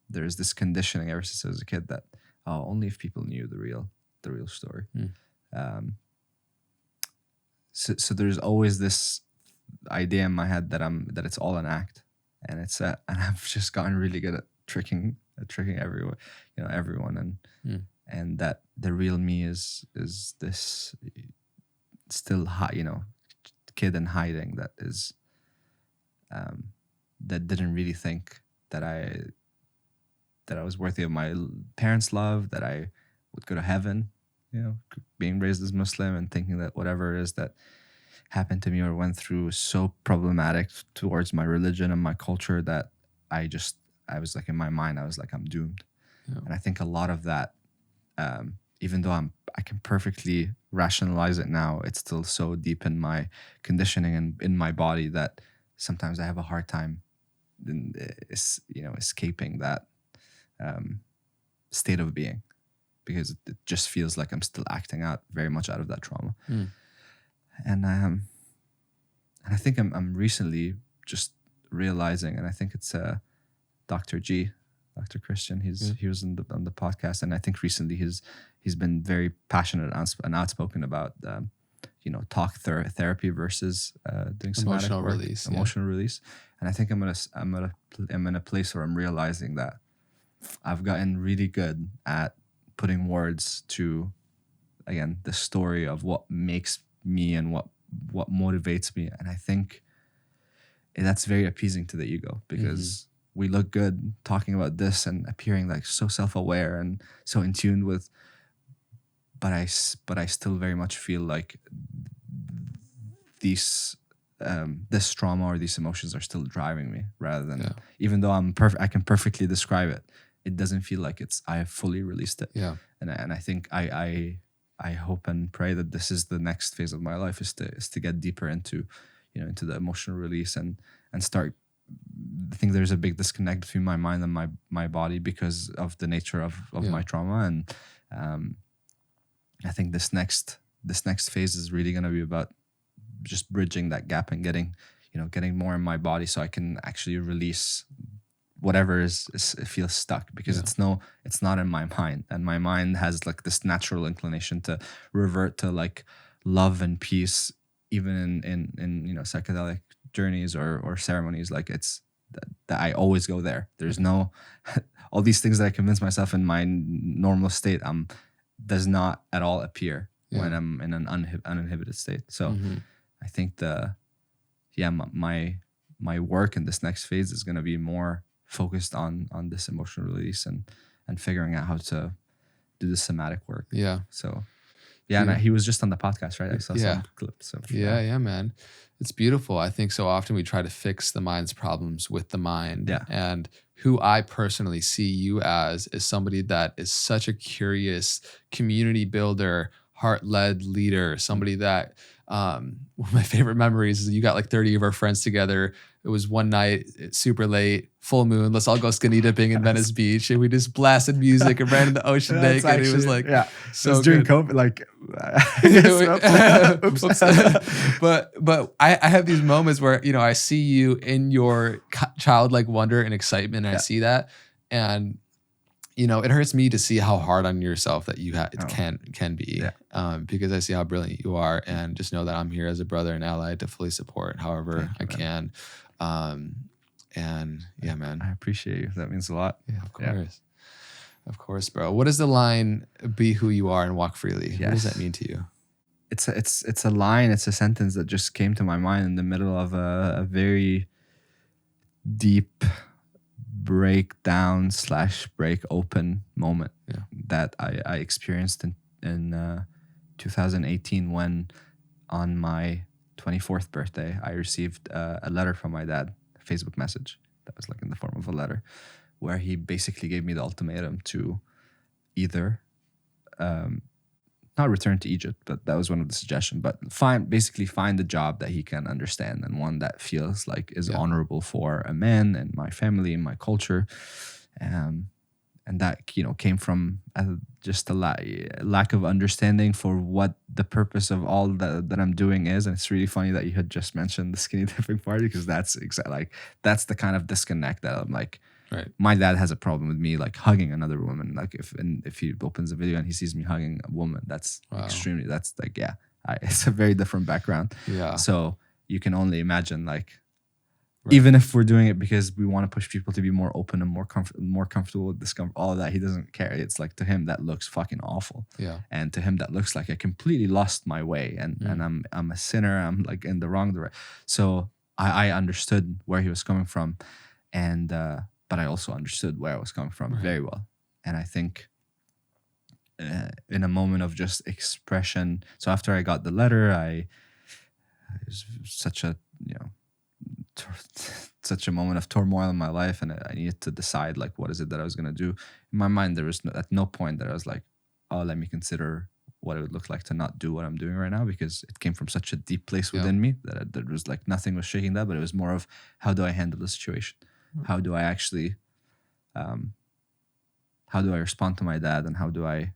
there's this conditioning ever since I was a kid that only if people knew the real story. So there's always this idea in my head that it's all an act, and and I've just gotten really good at tricking everyone, and that the real me is this still kid in hiding that is that didn't really think that I was worthy of my parents' love, that I would go to heaven, being raised as Muslim and thinking that whatever it is that happened to me or went through was so problematic towards my religion and my culture that I was like, in my mind, I was like, I'm doomed. Yeah. And I think a lot of that, even though I can perfectly rationalize it now, it's still so deep in my conditioning and in my body that sometimes I have a hard time escaping that state of being, because it just feels like I'm still acting out very much out of that trauma. And I think I'm recently just realizing, and I think it's Dr. Christian. He was on the podcast, and I think recently he's been very passionate and outspoken about talk therapy versus doing somatic Emotional work, release, emotional release. And I think I'm in a place where I'm realizing that I've gotten really good at putting words to, again, the story of what makes me and what motivates me. And I think that's very appeasing to the ego, because we look good talking about this and appearing like so self-aware and so in tune with, but I still very much feel like these this trauma or these emotions are still driving me, rather than, even though I can perfectly describe it, it doesn't feel like I have fully released it. And I think I hope and pray that this is the next phase of my life, is to get deeper into into the emotional release and start. I think there's a big disconnect between my mind and my body because of the nature of my trauma. And I think this next phase is really going to be about just bridging that gap and getting more in my body, so I can actually release whatever it feels stuck, because it's not in my mind, and my mind has like this natural inclination to revert to like love and peace, even in psychedelic journeys or ceremonies. Like it's that I always go there. There's no all these things that I convince myself in my normal state does not at all appear when I'm in an uninhibited state. So I think my work in this next phase is going to be more focused on this emotional release and figuring out how to do the somatic work. So and he was just on the podcast, right? I saw some clips. So yeah, man. It's beautiful. I think so often we try to fix the mind's problems with the mind. And who I personally see you as is somebody that is such a curious community builder, heart-led leader, somebody that one of my favorite memories is you got like 30 of our friends together. It was one night, super late, full moon. Let's all go skinny dipping in Venice Beach, and we just blasted music and ran in the ocean naked. Actually, it was like so. It was during COVID, like. but I have these moments where I see you in your childlike wonder and excitement, and I see that, and it hurts me to see how hard on yourself that you can be, because I see how brilliant you are, and just know that I'm here as a brother and ally to fully support however I can. And man, I appreciate you. That means a lot. Yeah, of course. Of course, bro. What is the line, be who you are and walk freely? What does that mean to you? It's a line, it's a sentence that just came to my mind in the middle of a very deep breakdown / break open moment that I experienced in 2018, when on my 24th birthday I received a letter from my dad, a Facebook message that was like in the form of a letter, where he basically gave me the ultimatum to either not return to Egypt, but that was one of the suggestions, but find a job that he can understand, and one that feels like is honorable for a man and my family and my culture. And that came from just a lack of understanding for what the purpose of all that I'm doing is. And it's really funny that you had just mentioned the skinny dipping party, because that's that's the kind of disconnect that I'm like, my dad has a problem with me like hugging another woman. Like if he opens a video and he sees me hugging a woman, that's extremely, that's like, it's a very different background. So you can only imagine, like, even if we're doing it because we want to push people to be more open and more comfortable with discomfort, all of that, he doesn't care. It's like, to him that looks fucking awful. And to him that looks like I completely lost my way, and I'm a sinner. I'm like in the wrong direction. So I understood where he was coming from, and but I also understood where I was coming from very well. And I think in a moment of just expression. So after I got the letter, it was such a such a moment of turmoil in my life, and I needed to decide, like, what is it that I was going to do. In my mind, there was at no point that I was like, oh, let me consider what it would look like to not do what I'm doing right now, because it came from such a deep place within me that there was like nothing was shaking that, but it was more of, how do I handle the situation? How do I actually how do I respond to my dad, and how do I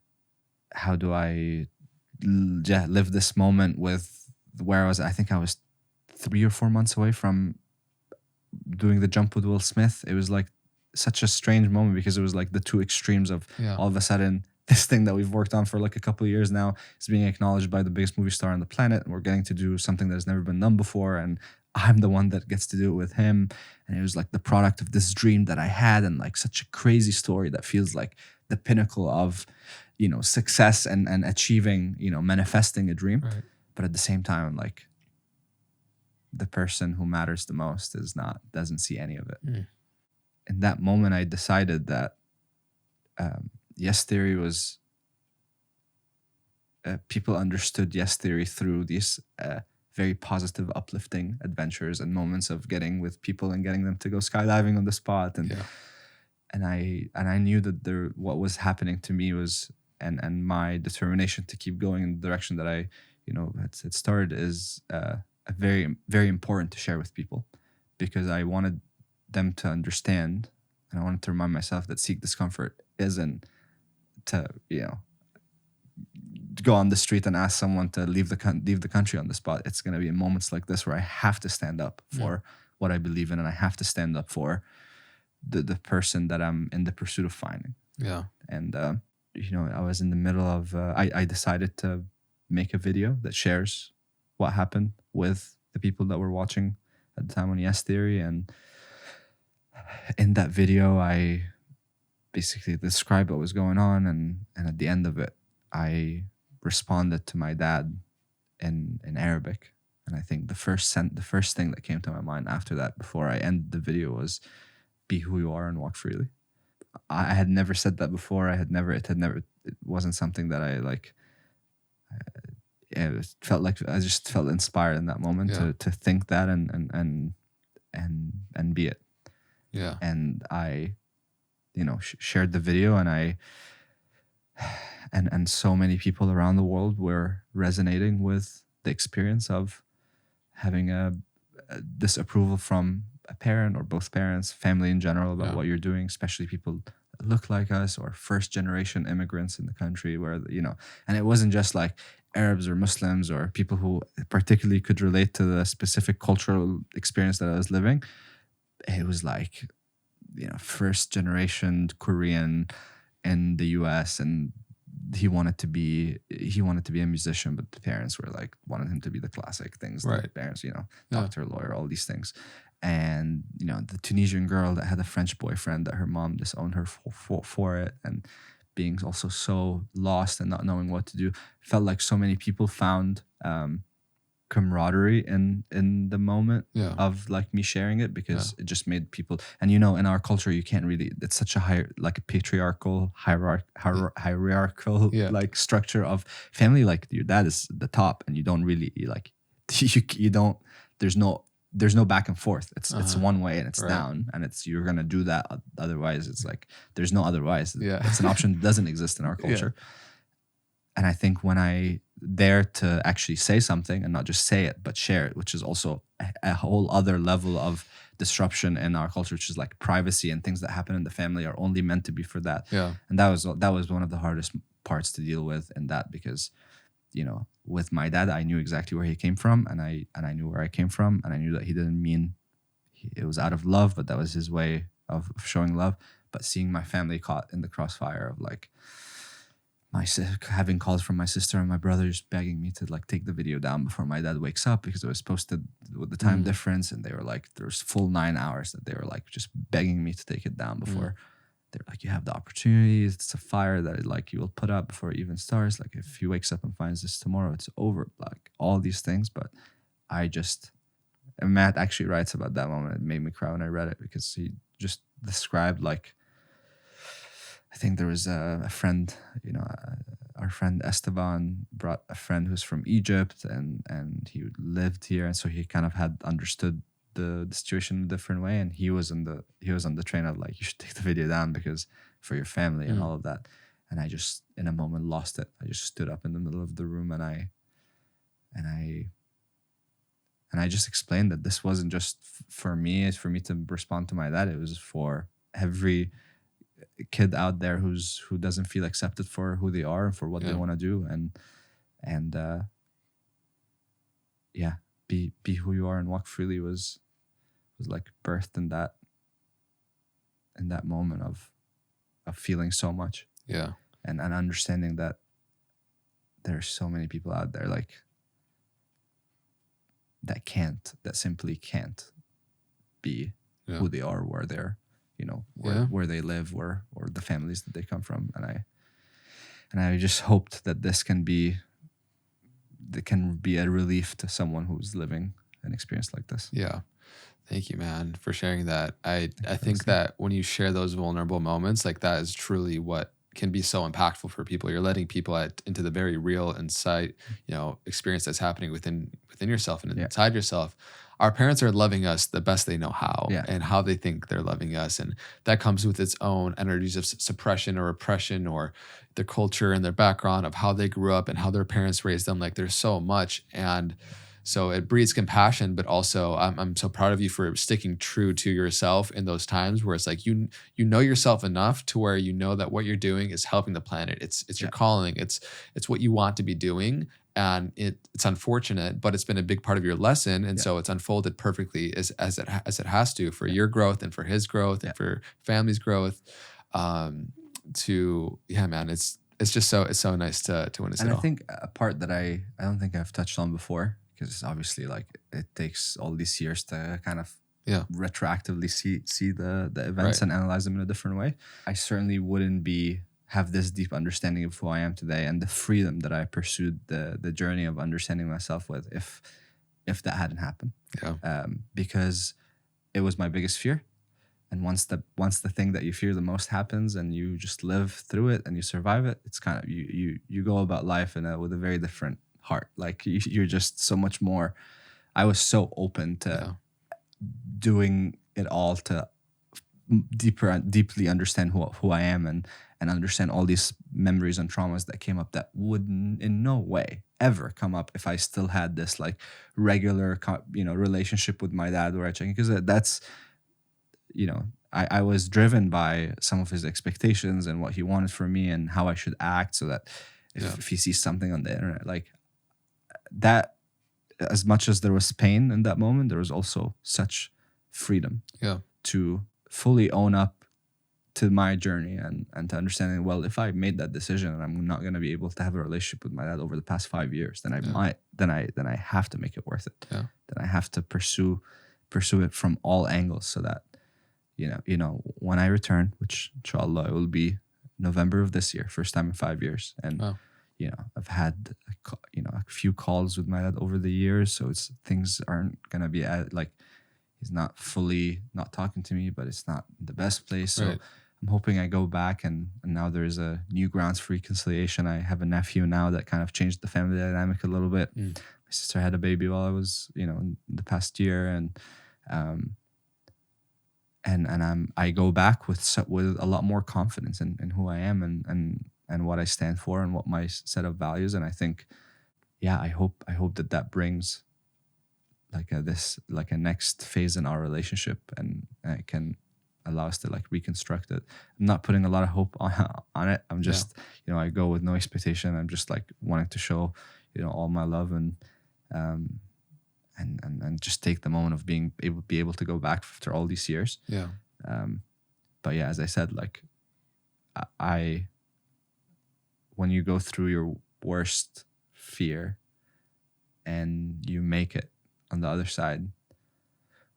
live this moment with where I think I was 3 or 4 months away from doing the jump with Will Smith. It was like such a strange moment, because it was like the two extremes of all of a sudden this thing that we've worked on for like a couple of years now is being acknowledged by the biggest movie star on the planet, and we're getting to do something that has never been done before, and I'm the one that gets to do it with him. And it was like the product of this dream that I had, and like such a crazy story that feels like the pinnacle of, success and achieving, manifesting a dream. Right. But at the same time, like, the person who matters the most doesn't see any of it. In that moment, I decided that Yes Theory was, people understood Yes Theory through these very positive, uplifting adventures and moments of getting with people and getting them to go skydiving on the spot. And I knew that what was happening to me was, and my determination to keep going in the direction that I, had started is very, very important to share with people, because I wanted them to understand, and I wanted to remind myself that Seek Discomfort isn't to, go on the street and ask someone to leave the country on the spot. It's going to be in moments like this where I have to stand up for what I believe in, and I have to stand up for the person that I'm in the pursuit of finding. Yeah. And I was in the middle of I decided to make a video that shares what happened with the people that were watching at the time on Yes Theory. And in that video, I basically described what was going on, and at the end of it, I responded to my dad in Arabic. And I think the first thing that came to my mind after that, before I ended the video, was, be who you are and walk freely. I had never said that before. It wasn't something that I like. It felt like I just felt inspired in that moment to think that and be it. Yeah. And I, shared the video, and and so many people around the world were resonating with the experience of having this approval from a parent or both parents, family in general, about what you're doing, especially people that look like us or first generation immigrants in the country, where, and it wasn't just like Arabs or Muslims or people who particularly could relate to the specific cultural experience that I was living. It was like, first generation Korean in the US, and he wanted to be a musician, but the parents were like, wanted him to be the classic things. Right. The parents, doctor, lawyer, all these things. And, the Tunisian girl that had a French boyfriend that her mom disowned her for it, and being also so lost and not knowing what to do. Felt like so many people found camaraderie in the moment of like me sharing it, because it just made people, and in our culture, you can't really, it's such a patriarchal hierarchical like structure of family. Like, your dad is the top, and you don't really like, you don't, there's no back and forth. It's one way, and it's down, and it's, you're gonna do that. Otherwise, it's like, there's no otherwise. It's an option that doesn't exist in our culture. And I think when I dare to actually say something, and not just say it, but share it, which is also a whole other level of disruption in our culture, which is like privacy, and things that happen in the family are only meant to be for that. And that was one of the hardest parts to deal with in that, because with my dad, I knew exactly where he came from, and I knew where I came from, and I knew that he didn't mean it was out of love, but that was his way of showing love. But seeing my family caught in the crossfire of like having calls from my sister and my brother just begging me to like take the video down before my dad wakes up, because it was posted with the time difference, and they were like, there's full 9 hours that they were like just begging me to take it down before. They're like, you have the opportunity. It's a fire that like you will put up before it even starts. Like, if he wakes up and finds this tomorrow, it's over. Like, all these things. But and Matt actually writes about that moment. It made me cry when I read it, because he just described like, I think there was a friend, our friend Esteban brought a friend who's from Egypt, and he lived here. And so he kind of had understood the situation in a different way, and he was on the train of like, you should take the video down because for your family and all of that. And I just in a moment lost it. I just stood up in the middle of the room, and I just explained that this wasn't just for me. It's for me to respond to my dad. It was for every kid out there who doesn't feel accepted for who they are and for what they want to do, and be who you are and walk freely was like birthed in that moment of feeling so much. and understanding that there's so many people out there like that simply can't be who they are, where they're, where they live, or the families that they come from. And I just hoped that this can be a relief to someone who's living an experience like this. Yeah. Thank you, man, for sharing that. I think that when you share those vulnerable moments, like that is truly what can be so impactful for people. You're letting people into the very real insight, experience that's happening within yourself and inside yourself. Our parents are loving us the best they know how, and how they think they're loving us. And that comes with its own energies of suppression or oppression, or their culture and their background of how they grew up and how their parents raised them. Like there's so much. And so it breeds compassion, but also I'm so proud of you for sticking true to yourself in those times where it's like you know yourself enough to where you know that what you're doing is helping the planet. It's your calling. It's what you want to be doing, and it's unfortunate, but it's been a big part of your lesson, and so it's unfolded perfectly as it has to for your growth and for his growth and for family's growth. Man, it's just so nice to witness. And I think a part that I don't think I've touched on before, because obviously like it takes all these years to kind of retroactively see the events and analyze them in a different way. I certainly wouldn't have this deep understanding of who I am today and the freedom that I pursued the journey of understanding myself with if that hadn't happened. Because it was my biggest fear. And once the thing that you fear the most happens and you just live through it and you survive it, it's kind of you go about life with a very different heart. Like you're just so much more. I was so open to doing it all to deeply understand who I am and understand all these memories and traumas that came up that would in no way ever come up if I still had this like regular relationship with my dad where I check, because that's I was driven by some of his expectations and what he wanted from me and how I should act, so that if he sees something on the internet like that, as much as there was pain in that moment, there was also such freedom to fully own up to my journey and to understanding, well, if I made that decision and I'm not going to be able to have a relationship with my dad over the past 5 years, then I have to make it worth it. Then I have to pursue it from all angles, so that when I return, which inshallah it will be November of this year, first time in 5 years, and I've had a few calls with my dad over the years, so things aren't gonna be like he's not fully not talking to me, but it's not the best place. So I'm hoping I go back and now there's a new grounds for reconciliation. I have a nephew now that kind of changed the family dynamic a little bit. My sister had a baby while I was in the past year, and I go back with a lot more confidence in who I am and what I stand for and what my set of values. And I think, I hope that brings like a next phase in our relationship, and it can allow us to like reconstruct it. I'm not putting a lot of hope on it. I'm just I go with no expectation. I'm just like wanting to show all my love and just take the moment of being able to go back after all these years. But as I said, like when you go through your worst fear and you make it on the other side,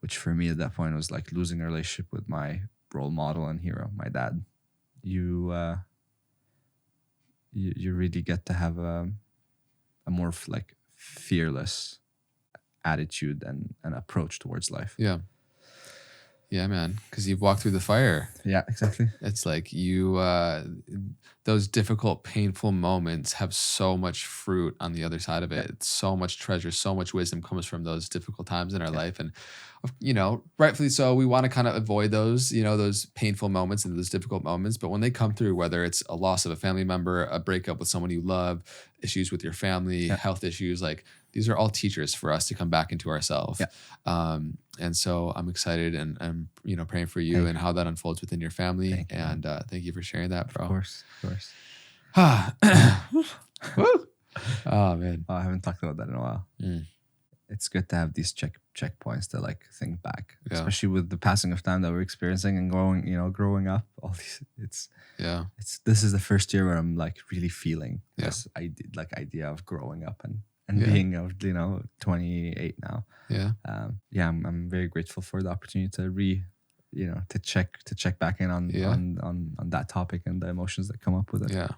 which for me at that point was like losing a relationship with my role model and hero, my dad, you really get to have a more like fearless attitude and approach towards life. Yeah, man, because you've walked through the fire. Yeah, exactly. It's like those difficult, painful moments have so much fruit on the other side of it. So much treasure, so much wisdom comes from those difficult times in our life. And, rightfully so, we want to kind of avoid those, those painful moments and those difficult moments. But when they come through, whether it's a loss of a family member, a breakup with someone you love, issues with your family, health issues, like these are all teachers for us to come back into ourselves. And so I'm excited and I'm, praying for you and how that unfolds within your family. Thank you for sharing that, bro. Of course. Woo. Oh, man. I haven't talked about that in a while. it's good to have these checkpoints to like think back, Yeah. especially with the passing of time that we're experiencing and growing up. All these, this is the first year where I'm like really feeling this idea of growing up and being of 28 now. I'm very grateful for the opportunity to check back in on that topic and the emotions that come up with it.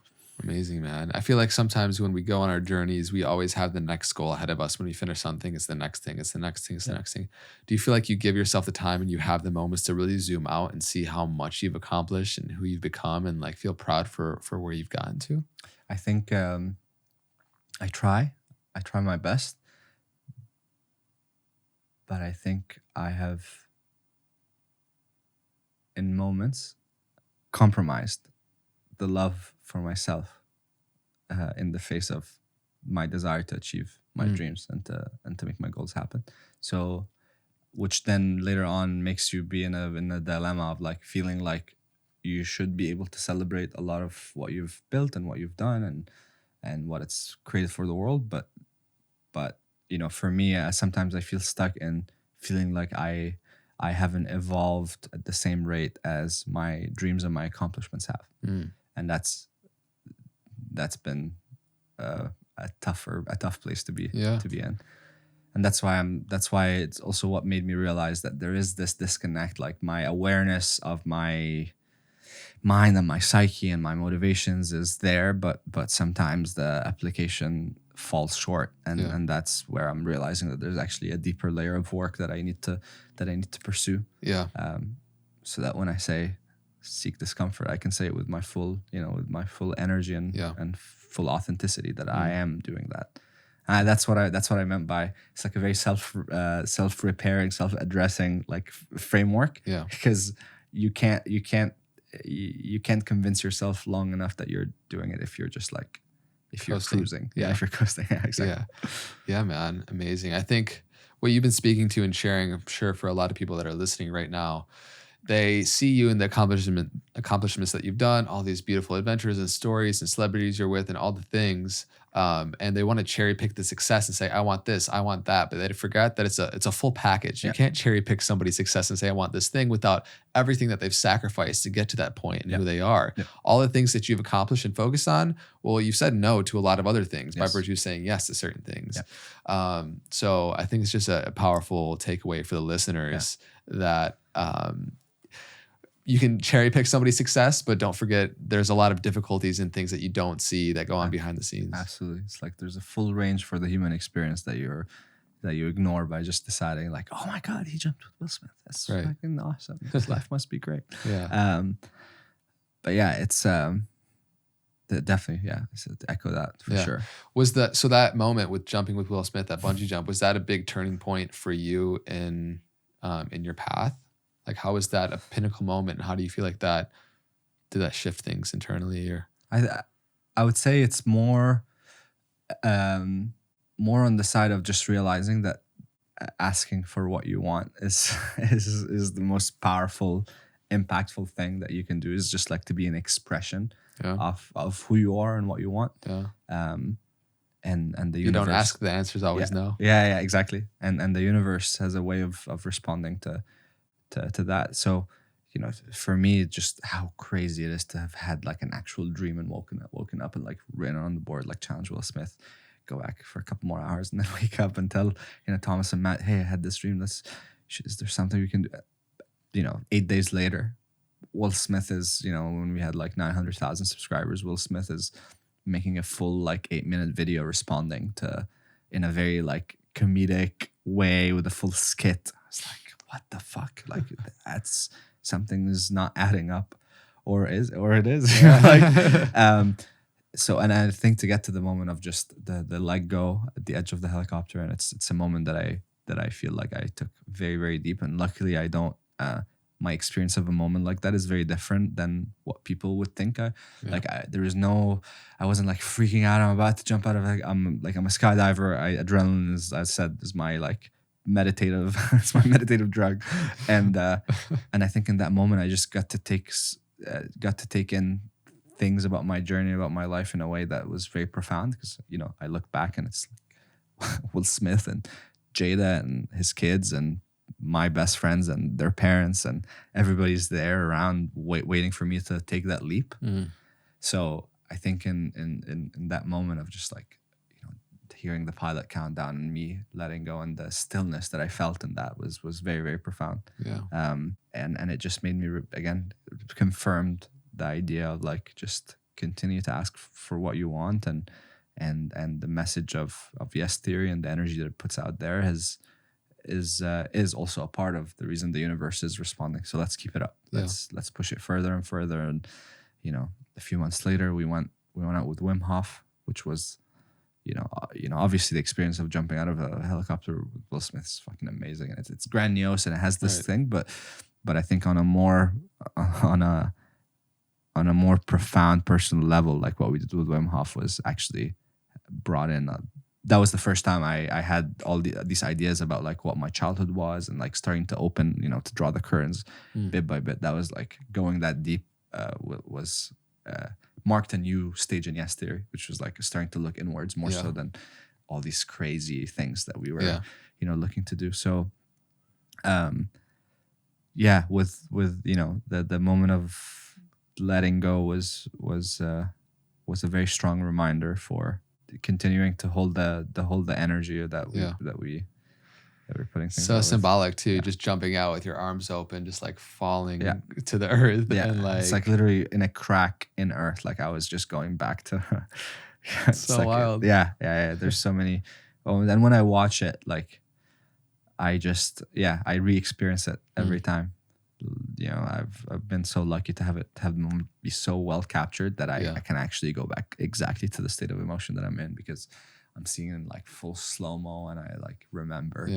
Amazing, man. I feel like sometimes when we go on our journeys, we always have the next goal ahead of us. When we finish something, it's the next thing, it's the next thing, it's the next thing. Do you feel like you give yourself the time and you have the moments to really zoom out and see how much you've accomplished and who you've become and like feel proud for where you've gotten to? I think I try my best, but I think I have in moments compromised the love for myself in the face of my desire to achieve my dreams and to make my goals happen. So, which then later on makes you be in a dilemma of like feeling like you should be able to celebrate a lot of what you've built and what you've done and what it's created for the world, but for me, sometimes I feel stuck in feeling like I haven't evolved at the same rate as my dreams and my accomplishments have. And that's been a tough place to be in. And that's why it's also what made me realize that there is this disconnect, like my awareness of my mind and my psyche and my motivations is there, but sometimes the application falls short, and that's where I'm realizing that there's actually a deeper layer of work that I need to pursue. So that when I say seek discomfort, I can say it with my full energy and full authenticity that I am doing that. That's what I meant by it's like a very self-repairing, self-addressing like framework. Because you can't convince yourself long enough that you're doing it if you're just like if you're cruising. If you're coasting. Exactly. Yeah, man. Amazing. I think what you've been speaking to and sharing, I'm sure for a lot of people that are listening right now, they see you in the accomplishments that you've done, all these beautiful adventures and stories and celebrities you're with and all the things. And they want to cherry pick the success and say, I want this, I want that. But they forget that it's a full package. You can't cherry pick somebody's success and say, I want this thing without everything that they've sacrificed to get to that point and who they are. All the things that you've accomplished and focused on, well, you've said no to a lot of other things by virtue of saying yes to certain things. So I think it's just a powerful takeaway for the listeners that you can cherry pick somebody's success, but don't forget there's a lot of difficulties and things that you don't see that go on behind the scenes. Absolutely. It's like there's a full range for the human experience that you ignore by just deciding like, oh my God, he jumped with Will Smith. That's fucking awesome. His life must be great. But it's definitely, so to echo that for sure. Was that moment with jumping with Will Smith, that bungee jump, was that a big turning point for you in your path? Like, how was that a pinnacle moment? And how do you feel like did that shift things internally? Or I would say it's more on the side of just realizing that asking for what you want is the most powerful, impactful thing that you can do. Is just like to be an expression of who you are and what you want. And the you don't ask, the answer's always no. Yeah, exactly. And the universe has a way of responding to that. So, for me, just how crazy it is to have had like an actual dream and woken up and like written on the board, like challenge Will Smith, go back for a couple more hours and then wake up and tell, Thomas and Matt, hey, I had this dream. Is there something we can do? 8 days later, Will Smith is, when we had like 900,000 subscribers, Will Smith is making a full like 8-minute video responding to in a very like comedic way with a full skit. I was like, what the fuck? Like that's something is not adding up, or it is. So, and I think to get to the moment of just the let go at the edge of the helicopter, and it's a moment that I feel like I took very, very deep, and luckily I don't. My experience of a moment like that is very different than what people would think. I wasn't like freaking out. I'm about to jump out of I'm a skydiver. Adrenaline is my like meditative. It's my meditative drug, and I think in that moment I just got to take in things about my journey, about my life in a way that was very profound, because I look back and it's like Will Smith and Jada and his kids and my best friends and their parents and everybody's there around waiting for me to take that leap. So I think in that moment of just like, you know, hearing the pilot countdown and me letting go and the stillness that I felt in that was very, very profound. And it just made me again confirmed the idea of like just continue to ask for what you want, and the message of yes theory and the energy that it puts out there is also a part of the reason the universe is responding. So let's keep it up. Let's push it further and further. And you know, a few months later, we went out with Wim Hof, which was, you know, obviously the experience of jumping out of a helicopter with Will Smith is fucking amazing, and it's grandiose, and it has this thing. But I think on a more profound personal level, like what we did with Wim Hof was actually brought in. That was the first time I had all these ideas about like what my childhood was, and like starting to open, you know, to draw the curtains bit by bit. That was like going that deep. Was marked a new stage in yes theory, which was like starting to look inwards more so than all these crazy things that we were you know, looking to do. So with you know, the moment of letting go was a very strong reminder for continuing to hold the energy that we're putting things so symbolic with. too, just jumping out with your arms open, just like falling to the earth. And like it's like literally in a crack in earth, like I was just going back to so like wild. There's so many. And when I watch it, like I just I re-experience it every time. You know, I've been so lucky to have the moment be so well captured that I can actually go back exactly to the state of emotion that I'm in, because I'm seeing it in like full slow-mo, and I like remember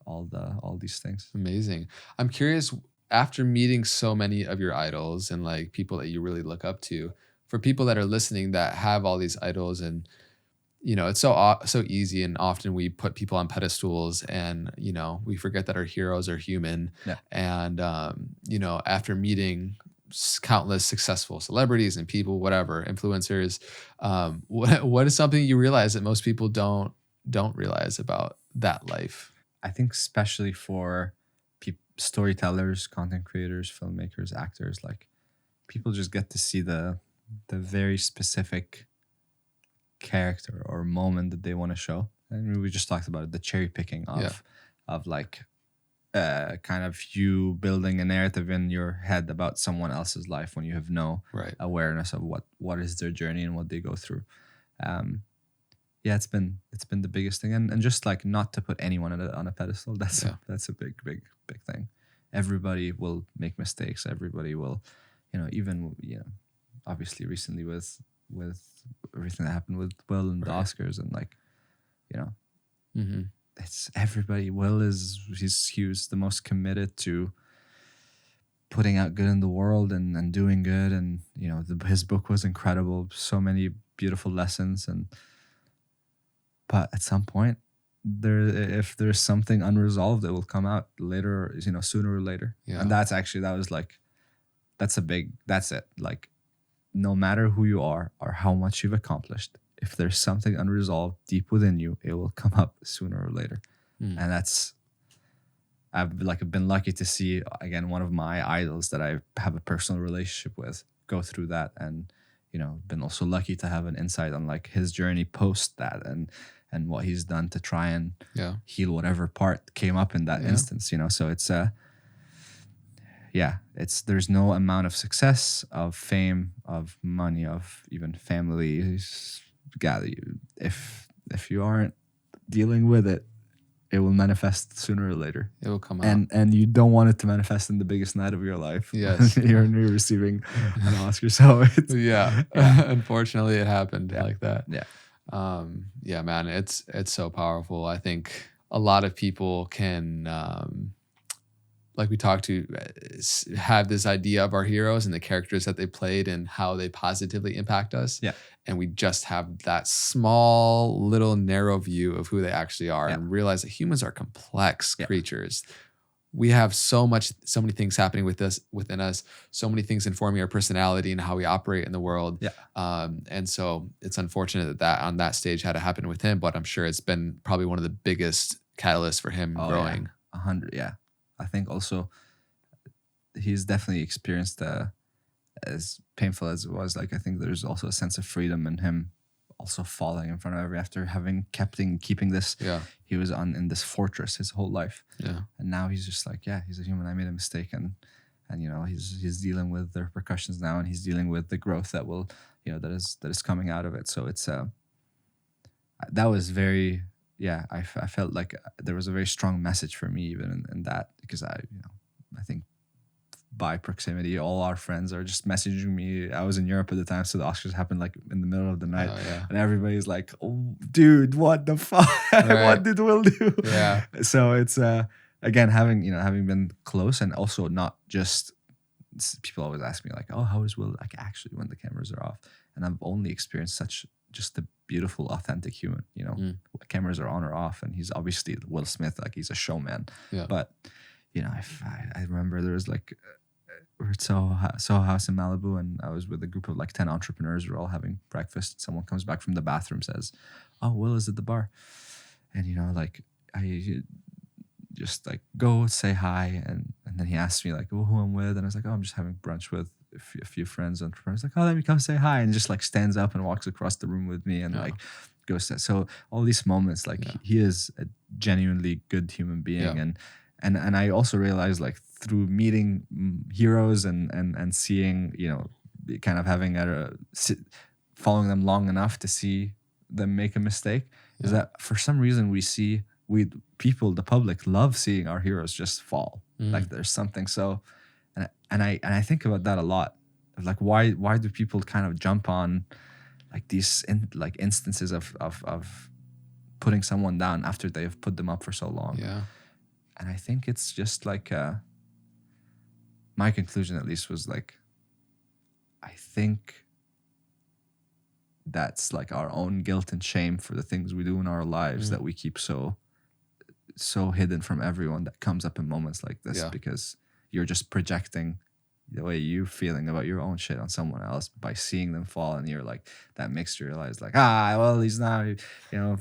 all these things. Amazing. I'm curious, after meeting so many of your idols and like people that you really look up to, for people that are listening that have all these idols, and you know, it's so easy, and often we put people on pedestals, and you know, we forget that our heroes are human. And you know, after meeting countless successful celebrities and people, whatever, influencers, what is something you realize that most people don't realize about that life? I think especially for storytellers, content creators, filmmakers, actors, like people just get to see the very specific character or moment that they want to show. I mean, we just talked about it, the cherry picking of like kind of you building a narrative in your head about someone else's life when you have no awareness of what is their journey and what they go through. It's been the biggest thing, and just like not to put anyone on a pedestal. That's a big thing. Everybody will make mistakes. Everybody will, you know, even, you know, obviously recently with everything that happened with Will and the Oscars, and like, you know, it's everybody. Will he was the most committed to putting out good in the world and doing good, and you know, his book was incredible, so many beautiful lessons, but at some point if there's something unresolved, it will come out later, you know, sooner or later. And that's it, like no matter who you are or how much you've accomplished, if there's something unresolved deep within you, it will come up sooner or later. And I've been lucky to see, again, one of my idols that I have a personal relationship with go through that, and you know, been also lucky to have an insight on like his journey post that, and what he's done to try and heal whatever part came up in that instance, you know. So it's there's no amount of success, of fame, of money, of even family, if you aren't dealing with it, it will manifest sooner or later. It will come out. And you don't want it to manifest in the biggest night of your life. Yes. you're receiving an Oscar. So it's, unfortunately it happened like that. Man, it's so powerful. I think a lot of people can, like we talked to, have this idea of our heroes and the characters that they played and how they positively impact us. And we just have that small, little, narrow view of who they actually are, and realize that humans are complex creatures. We have so many things happening within us, so many things informing our personality and how we operate in the world. And so it's unfortunate that on that stage had to happen with him, but I'm sure it's been probably one of the biggest catalyst for him growing. Yeah. 100. Yeah. I think also he's definitely experienced as painful as it was. Like, I think there's also a sense of freedom in him also falling in front of after having keeping this. Yeah. He was in this fortress his whole life. Yeah. And now he's just like, yeah, he's a human. I made a mistake, and you know, he's dealing with the repercussions now, and he's dealing with the growth that will, you know, that is coming out of it. So it's that was very, yeah, I felt like there was a very strong message for me even in that, because I think by proximity, all our friends are just messaging me. I was in Europe at the time, so the Oscars happened like in the middle of the night, and everybody's like, "Oh, dude, what the fuck? What did Will do?" Yeah. So it's again, having been close, and also not just, people always ask me like, "Oh, how is Will like actually when the cameras are off?" And I've only experienced such just a beautiful, authentic human. You know, cameras are on or off, and he's obviously Will Smith, like he's a showman. Yeah. But you know, I remember there was like, we're at Soho House in Malibu, and I was with a group of like 10 entrepreneurs. We're all having breakfast. Someone comes back from the bathroom, says, "Oh, Will is at the bar." And, you know, like, I just like go say hi. And then he asked me like, "Well, who I'm with?" And I was like, "Oh, I'm just having brunch with a few friends." And I was like, "Oh, let me come say hi." And just like stands up and walks across the room with me and like goes to, so all these moments, like he is a genuinely good human being. And I also realized, like, through meeting heroes and seeing, you know, kind of having following them long enough to see them make a mistake, is that for some reason people, the public, love seeing our heroes just fall. Like there's something so, and I think about that a lot. Like, why do people kind of jump on like these instances of putting someone down after they've put them up for so long? Yeah. And I think it's just like, my conclusion at least was like, I think that's like our own guilt and shame for the things we do in our lives that we keep so hidden from everyone, that comes up in moments like this, because you're just projecting the way you're feeling about your own shit on someone else by seeing them fall. And you're like, that makes you realize like, well, he's not, you know,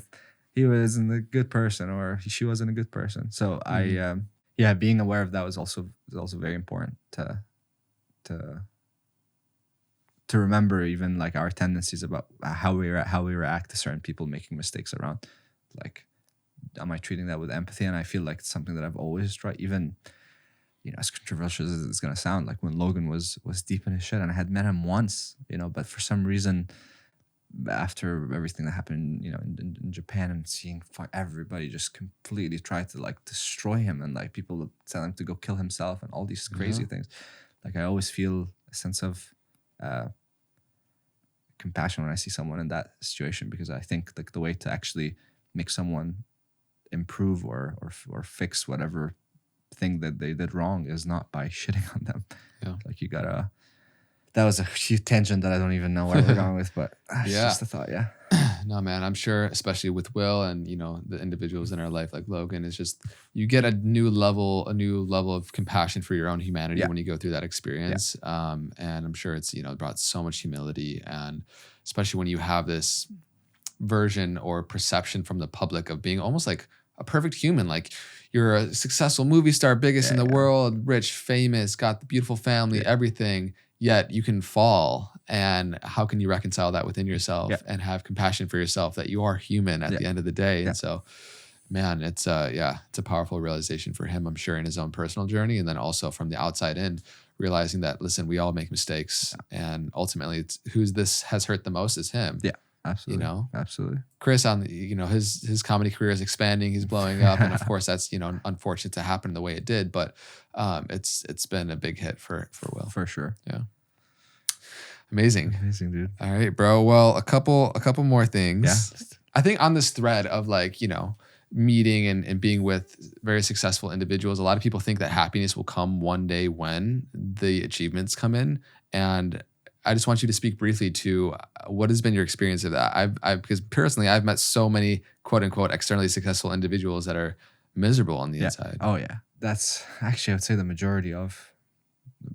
he wasn't a good person, or she wasn't a good person. So being aware of that was also very important to remember, even like our tendencies about how we react to certain people making mistakes around. Like, am I treating that with empathy? And I feel like it's something that I've always tried, even, you know, as controversial as it's gonna sound, like when Logan was deep in his shit, and I had met him once, you know, but for some reason, after everything that happened, you know, in Japan, and seeing everybody just completely try to like destroy him, and like people tell him to go kill himself and all these crazy things, like I always feel a sense of compassion when I see someone in that situation, because I think like the way to actually make someone improve or fix whatever thing that they did wrong is not by shitting on them. Like, you gotta, that was a huge tangent that I don't even know where we're going with, but it's just a thought. No, man, I'm sure, especially with Will and, you know, the individuals in our life like Logan, is just, you get a new level of compassion for your own humanity when you go through that experience. And I'm sure it's, you know, brought so much humility, and especially when you have this version or perception from the public of being almost like a perfect human. Like, you're a successful movie star, biggest in the world, rich, famous, got the beautiful family, everything, yet you can fall. And how can you reconcile that within yourself and have compassion for yourself that you are human at the end of the day? And so, man, it's a powerful realization for him, I'm sure, in his own personal journey. And then also from the outside in, realizing that, listen, we all make mistakes, and ultimately it's this has hurt the most is him. Yeah. Absolutely. You know, absolutely. Chris, you know, his comedy career is expanding, he's blowing up, and of course that's, you know, unfortunate to happen the way it did, but it's been a big hit for Will, for sure. Yeah. Amazing, dude. All right, bro. Well, a couple more things. Yeah. I think on this thread of like, you know, meeting and being with very successful individuals, a lot of people think that happiness will come one day when the achievements come in, and I just want you to speak briefly to what has been your experience of that. Because personally, I've met so many quote unquote externally successful individuals that are miserable on the inside. Oh yeah. That's actually, I would say the majority of,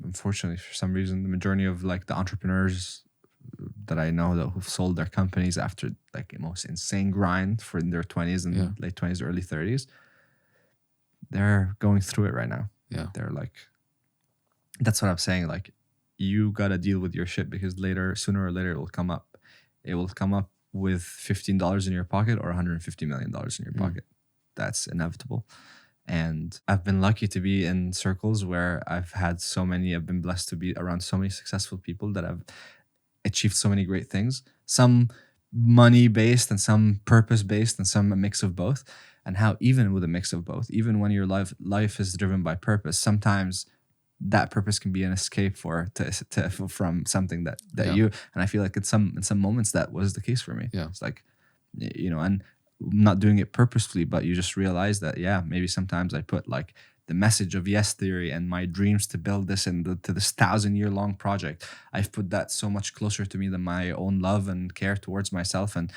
unfortunately for some reason, the majority of like the entrepreneurs that I know that who've sold their companies after like the most insane grind for in their 20s and late 20s, early 30s, they're going through it right now. Yeah. They're like, that's what I'm saying. Like, you got to deal with your shit, because sooner or later, it will come up. It will come up with $15 in your pocket or $150 million in your pocket. That's inevitable. And I've been lucky to be in circles where I've been blessed to be around so many successful people that have achieved so many great things, some money based and some purpose based and some a mix of both. And how even with a mix of both, even when your life is driven by purpose, sometimes that purpose can be an escape from something that you, and I feel like in some moments that was the case for me. Yeah. It's like, and not doing it purposefully, but you just realize that, maybe sometimes I put like the message of yes theory and my dreams to build this to this 1,000-year-long project. I've put that so much closer to me than my own love and care towards myself and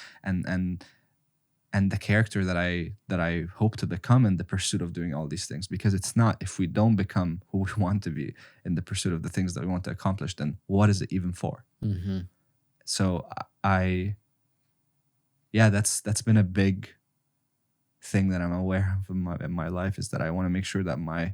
the character that I hope to become in the pursuit of doing all these things. Because it's not, if we don't become who we want to be in the pursuit of the things that we want to accomplish, then what is it even for? Mm-hmm. So that's been a big thing that I'm aware of in my life, is that I want to make sure that my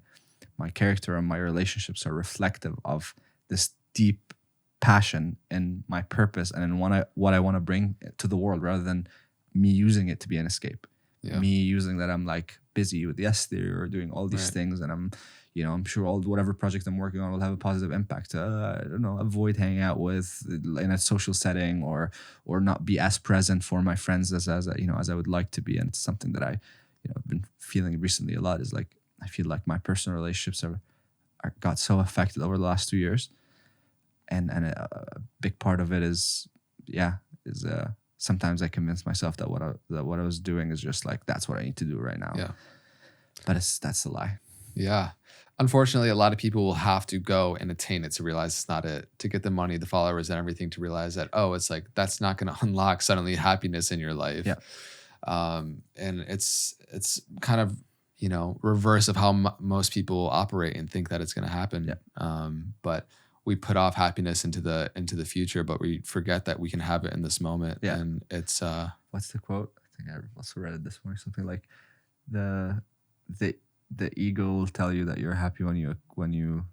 character and my relationships are reflective of this deep passion and my purpose and in what I want to bring to the world, rather than me using it to be an escape. Me using that I'm like busy with yes theory or doing all these things, and I'm sure whatever project I'm working on will have a positive impact. I don't know, avoid hanging out with in a social setting or not be as present for my friends as I would like to be. And it's something that I've been feeling recently a lot, is like, I feel like my personal relationships got so affected over the last 2 years. And a big part of it is sometimes I convince myself that what I was doing is just like, that's what I need to do right now. Yeah. But that's a lie. Yeah. Unfortunately, a lot of people will have to go and attain it to realize it's not it, to get the money, the followers and everything, to realize that, it's like, that's not going to unlock suddenly happiness in your life. Yeah. And it's kind of, reverse of how most people operate and think that it's going to happen. Yeah. But we put off happiness into the future, but we forget that we can have it in this moment. Yeah. And it's what's the quote? I think I also read it this morning. Something like the ego will tell you that you're happy when you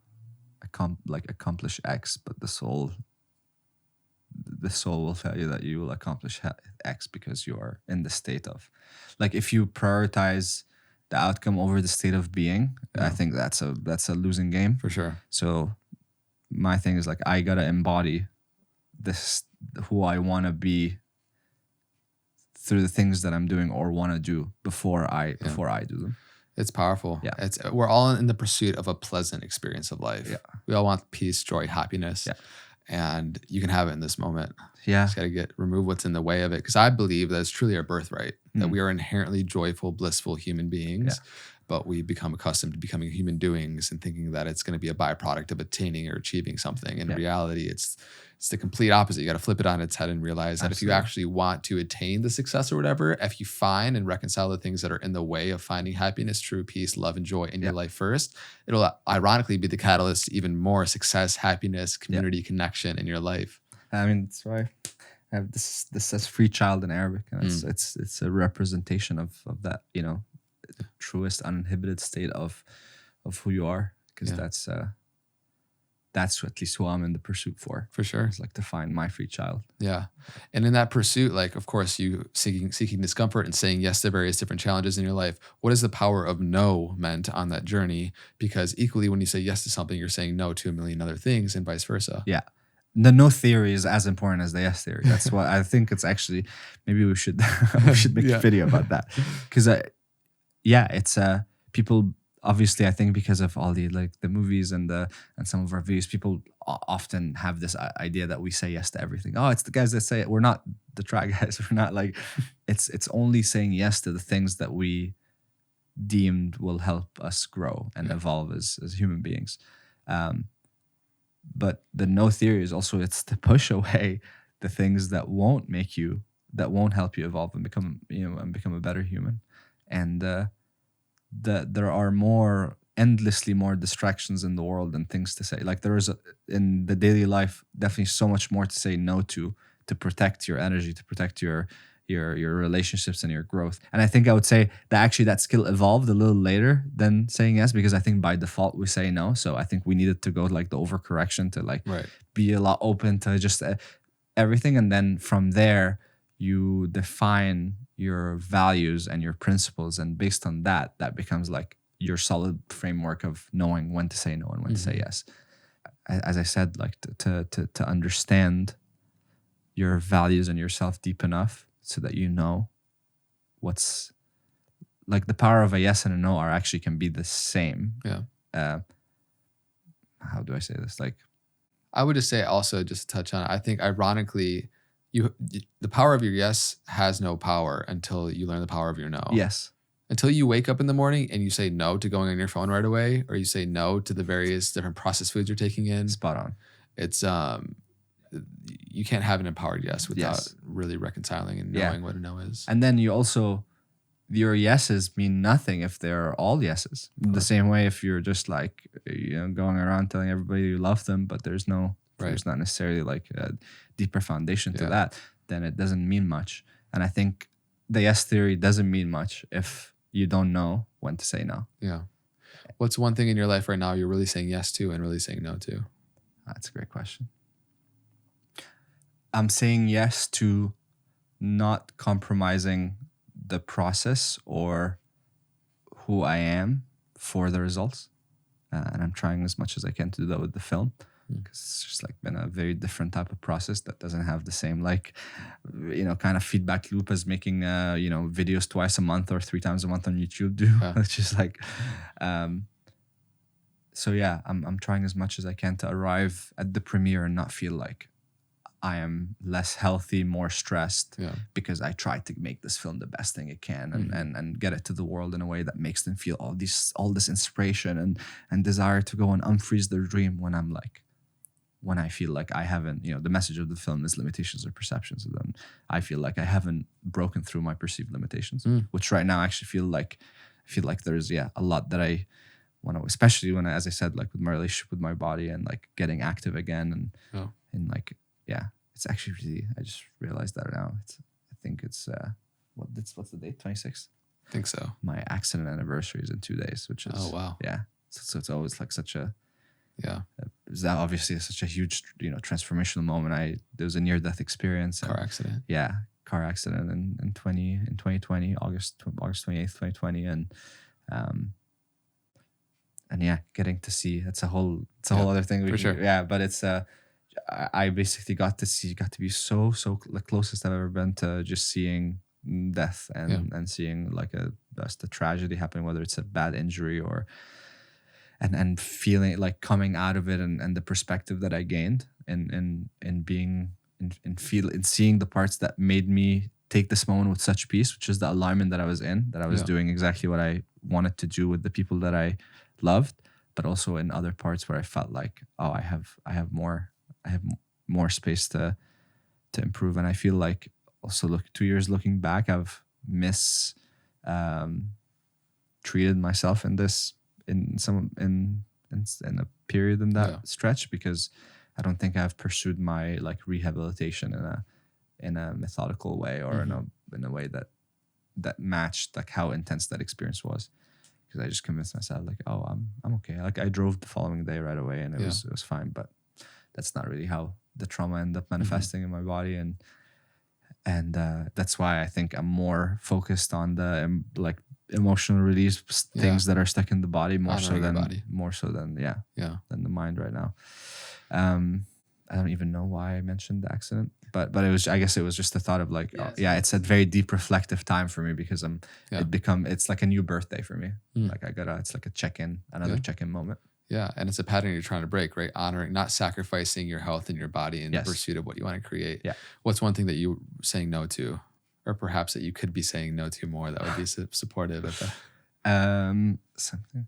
accomplish X, but the soul will tell you that you will accomplish X because you are in the state of, like, if you prioritize the outcome over the state of being, I think that's a losing game for sure. So my thing is like, I gotta embody this, who I want to be, through the things that I'm doing or want to do before I do them. It's powerful. Yeah. We're all in the pursuit of a pleasant experience of life. Yeah. We all want peace, joy, happiness. Yeah. And you can have it in this moment. Yeah. Just got to remove what's in the way of it. Because I believe that it's truly our birthright, that we are inherently joyful, blissful human beings. Yeah. But we become accustomed to becoming human doings and thinking that it's going to be a byproduct of attaining or achieving something. In reality, it's the complete opposite. You got to flip it on its head and realize that if you actually want to attain the success or whatever, if you find and reconcile the things that are in the way of finding happiness, true peace, love, and joy in your life first, it'll ironically be the catalyst to even more success, happiness, community, connection in your life. I mean, that's why I have this says free child in Arabic, and it's a representation of that, the truest uninhibited state of who you are, because that's at least who I'm in the pursuit for. For sure. It's like to find my free child. Yeah. And in that pursuit, like, of course, you seeking discomfort and saying yes to various different challenges in your life. What is the power of no meant on that journey? Because equally, when you say yes to something, you're saying no to a million other things, and vice versa. Yeah. The no theory is as important as the yes theory. That's why I think it's actually, maybe we should make a video about that. Because it's people, obviously, I think because of all the movies and some of our videos, people often have this idea that we say yes to everything. Oh, it's the guys that say it. We're not the try guys. We're not like, it's only saying yes to the things that we deemed will help us grow and evolve as human beings. But the no theory is also, it's to push away the things that won't help you evolve and become a better human. And there are endlessly more distractions in the world and things to say. Like, there is in the daily life definitely so much more to say no to protect your energy, to protect your your relationships and your growth. And I think I would say that actually that skill evolved a little later than saying yes, because I think by default we say no. So I think we needed to go like the overcorrection to like be a lot open to just everything. And then from there, you define your values and your principles. And based on that, that becomes like your solid framework of knowing when to say no and when to say yes. As I said, like to understand your values and yourself deep enough so that you know what's like the power of a yes and a no are actually can be the same. How do I say this? Like, I would just say also just to touch on it, I think ironically, the power of your yes has no power until you learn the power of your no. Yes. Until you wake up in the morning and you say no to going on your phone right away, or you say no to the various different processed foods you're taking in. Spot on. It's you can't have an empowered yes without really reconciling and knowing what a no is. And then you also, your yeses mean nothing if they're all yeses. The same way if you're just like, going around telling everybody you love them, but there's not necessarily like a deeper foundation to that, then it doesn't mean much. And I think the yes theory doesn't mean much if you don't know when to say no. Yeah. What's one thing in your life right now you're really saying yes to and really saying no to? That's a great question. I'm saying yes to not compromising the process or who I am for the results. And I'm trying as much as I can to do that with the film, because it's just like been a very different type of process that doesn't have the same like, kind of feedback loop as making, videos twice a month or 3 times a month on YouTube do. It's just like, so yeah, I'm trying as much as I can to arrive at the premiere and not feel like I am less healthy, more stressed, because I tried to make this film the best thing it can and get it to the world in a way that makes them feel all this inspiration and desire to go and unfreeze their dream when I feel like I haven't, the message of the film is limitations or perceptions. And then I feel like I haven't broken through my perceived limitations, which right now I actually feel like there's, a lot that I want to, especially when, as I said, like with my relationship with my body and like getting active again and like, it's actually really, I just realized that now. I think it's, what's the date? 26th? I think so. My accident anniversary is in 2 days, which is, oh, wow. Yeah. So it's always like such a, is that obviously such a huge, transformational moment. There was a near-death experience. Car accident. Yeah. Car accident in 2020, August 28th, 2020. And getting to see, it's a whole other thing. For sure. Yeah. But it's, I basically got to be so the closest I've ever been to just seeing death and seeing like just a tragedy happen, whether it's a bad injury or and feeling like coming out of it and the perspective that I gained and being in seeing the parts that made me take this moment with such peace, which is the alignment that I was in, that I was doing exactly what I wanted to do with the people that I loved, but also in other parts where I felt like, oh, I have more space to improve. And I feel like also 2 years looking back, I've treated myself in a period in that stretch, because I don't think I've pursued my like rehabilitation in a methodical way or in a way that matched like how intense that experience was. Because I just convinced myself like, oh, I'm okay. Like I drove the following day right away and it was fine. But that's not really how the trauma ended up manifesting in my body, and that's why I think I'm more focused on the like emotional release things that are stuck in the body more so than the mind right now. I don't even know why I mentioned the accident, but I guess it was just the thought of like, it's a very deep reflective time for me, because it's like a new birthday for me. Like it's like a check-in, another check-in moment. Yeah, and it's a pattern you're trying to break, right? Honoring, not sacrificing your health and your body in the pursuit of what you want to create. Yeah. What's one thing that you're saying no to, or perhaps that you could be saying no to more that would be supportive of that? Something.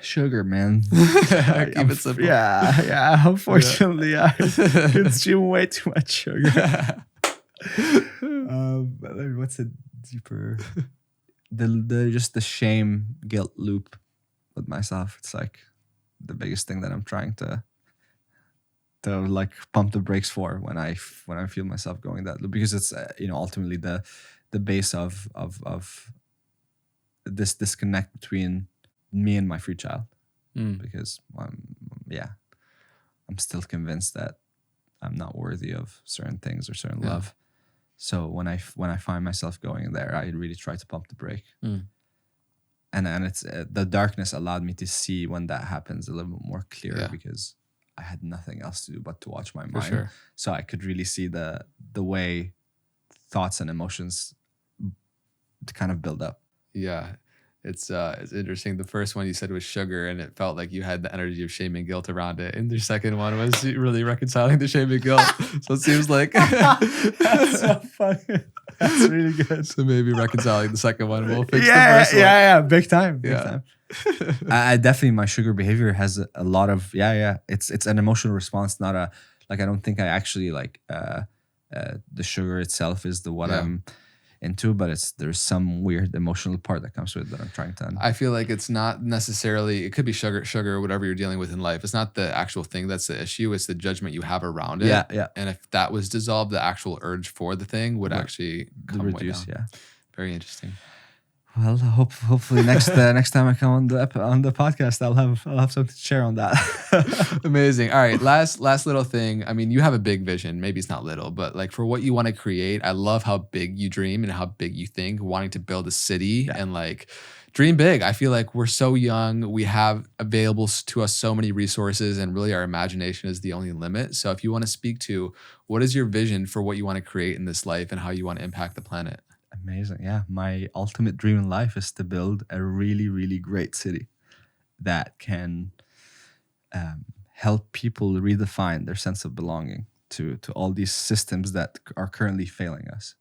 Sugar, man. Keep it simple. Yeah. Unfortunately, I consume way too much sugar. But what's a deeper? Just the shame, guilt loop with myself. It's like the biggest thing that I'm trying to to like pump the brakes for when I feel myself going that loop, because it's ultimately the base of this disconnect between me and my free child. Because I'm still convinced that I'm not worthy of certain things or certain love. So when I find myself going there, I really try to pump the brake. And it's the darkness allowed me to see when that happens a little bit more clearer, because I had nothing else to do but to watch my mind. Sure. So I could really see the way thoughts and emotions kind of build up. Yeah. It's interesting. The first one you said was sugar, and it felt like you had the energy of shame and guilt around it. And the second one was really reconciling the shame and guilt. So it seems like that's so funny. That's really good. So maybe reconciling the second one will fix the first one. Yeah, big time. I definitely, my sugar behavior has a lot of It's an emotional response, not a like. I don't think I actually like the sugar itself is the what I'm into, but there's some weird emotional part that comes with it that I'm trying to. I feel like it's not necessarily. It could be sugar, whatever you're dealing with in life. It's not the actual thing that's the issue. It's the judgment you have around it. Yeah. And if that was dissolved, the actual urge for the thing would actually come reduce. way down. Yeah. Very interesting. Well, hopefully next time I come on the podcast, I'll have something to share on that. Amazing. All right, last little thing. I mean, you have a big vision. Maybe it's not little, but like for what you want to create, I love how big you dream and how big you think, wanting to build a city and like dream big. I feel like we're so young. We have available to us so many resources, and really our imagination is the only limit. So if you want to speak to what is your vision for what you want to create in this life and how you want to impact the planet? Amazing. Yeah. My ultimate dream in life is to build a really, really great city that can help people redefine their sense of belonging to all these systems that are currently failing us.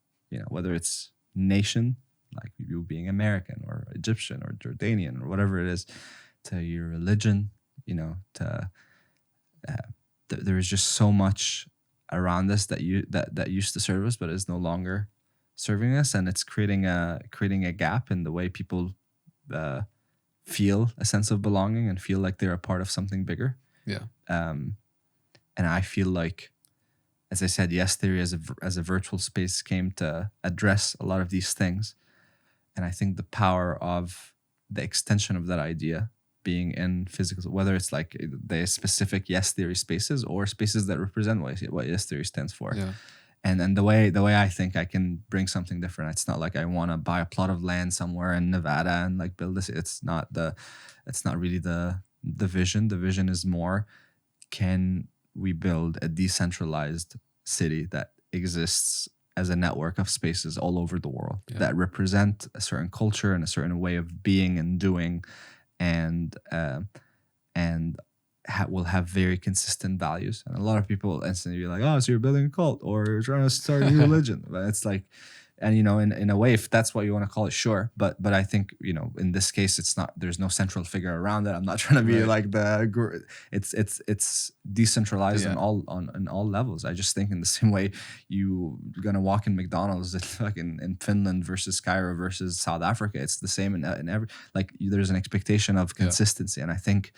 Whether it's nation, like you being American or Egyptian or Jordanian or whatever it is, to your religion, to there is just so much around us that used to serve us but is no longer serving us, and it's creating a gap in the way people feel a sense of belonging and feel like they're a part of something bigger. And I feel like, as I said, yes, theory as a virtual space came to address a lot of these things, and I think the power of the extension of that idea being in physical, whether it's like the specific yes theory spaces or spaces that represent what yes theory stands for. And the way I think I can bring something different. It's not like I want to buy a plot of land somewhere in Nevada and like build this. It's not really the vision. The vision is more, can we build a decentralized city that exists as a network of spaces all over the world that represent a certain culture and a certain way of being and doing, and will have very consistent values. And a lot of people instantly be like, oh, so you're building a cult or you're trying to start a new religion. But it's like, and in a way, if that's what you want to call it, sure. But I think, in this case, it's not, there's no central figure around it. I'm not trying to be like it's decentralized in all levels. I just think in the same way you're going to walk in McDonald's like in Finland versus Cairo versus South Africa. It's the same in every, like there's an expectation of consistency. And I think,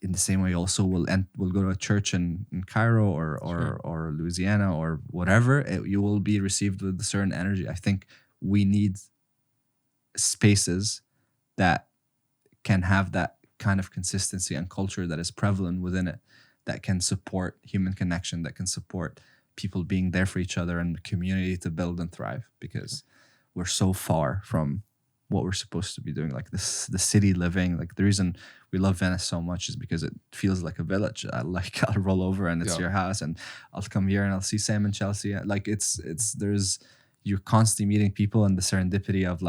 in the same way, also we'll go to a church in Cairo or Louisiana or whatever. You will be received with a certain energy. I think we need spaces that can have that kind of consistency and culture that is prevalent within it, that can support human connection, that can support people being there for each other and community to build and thrive. Because we're so far from what we're supposed to be doing, like this, the city living. Like the reason we love Venice so much is because it feels like a village. I'll roll over and it's your house, and I'll come here and I'll see Sam and Chelsea. Like you're constantly meeting people, and the serendipity of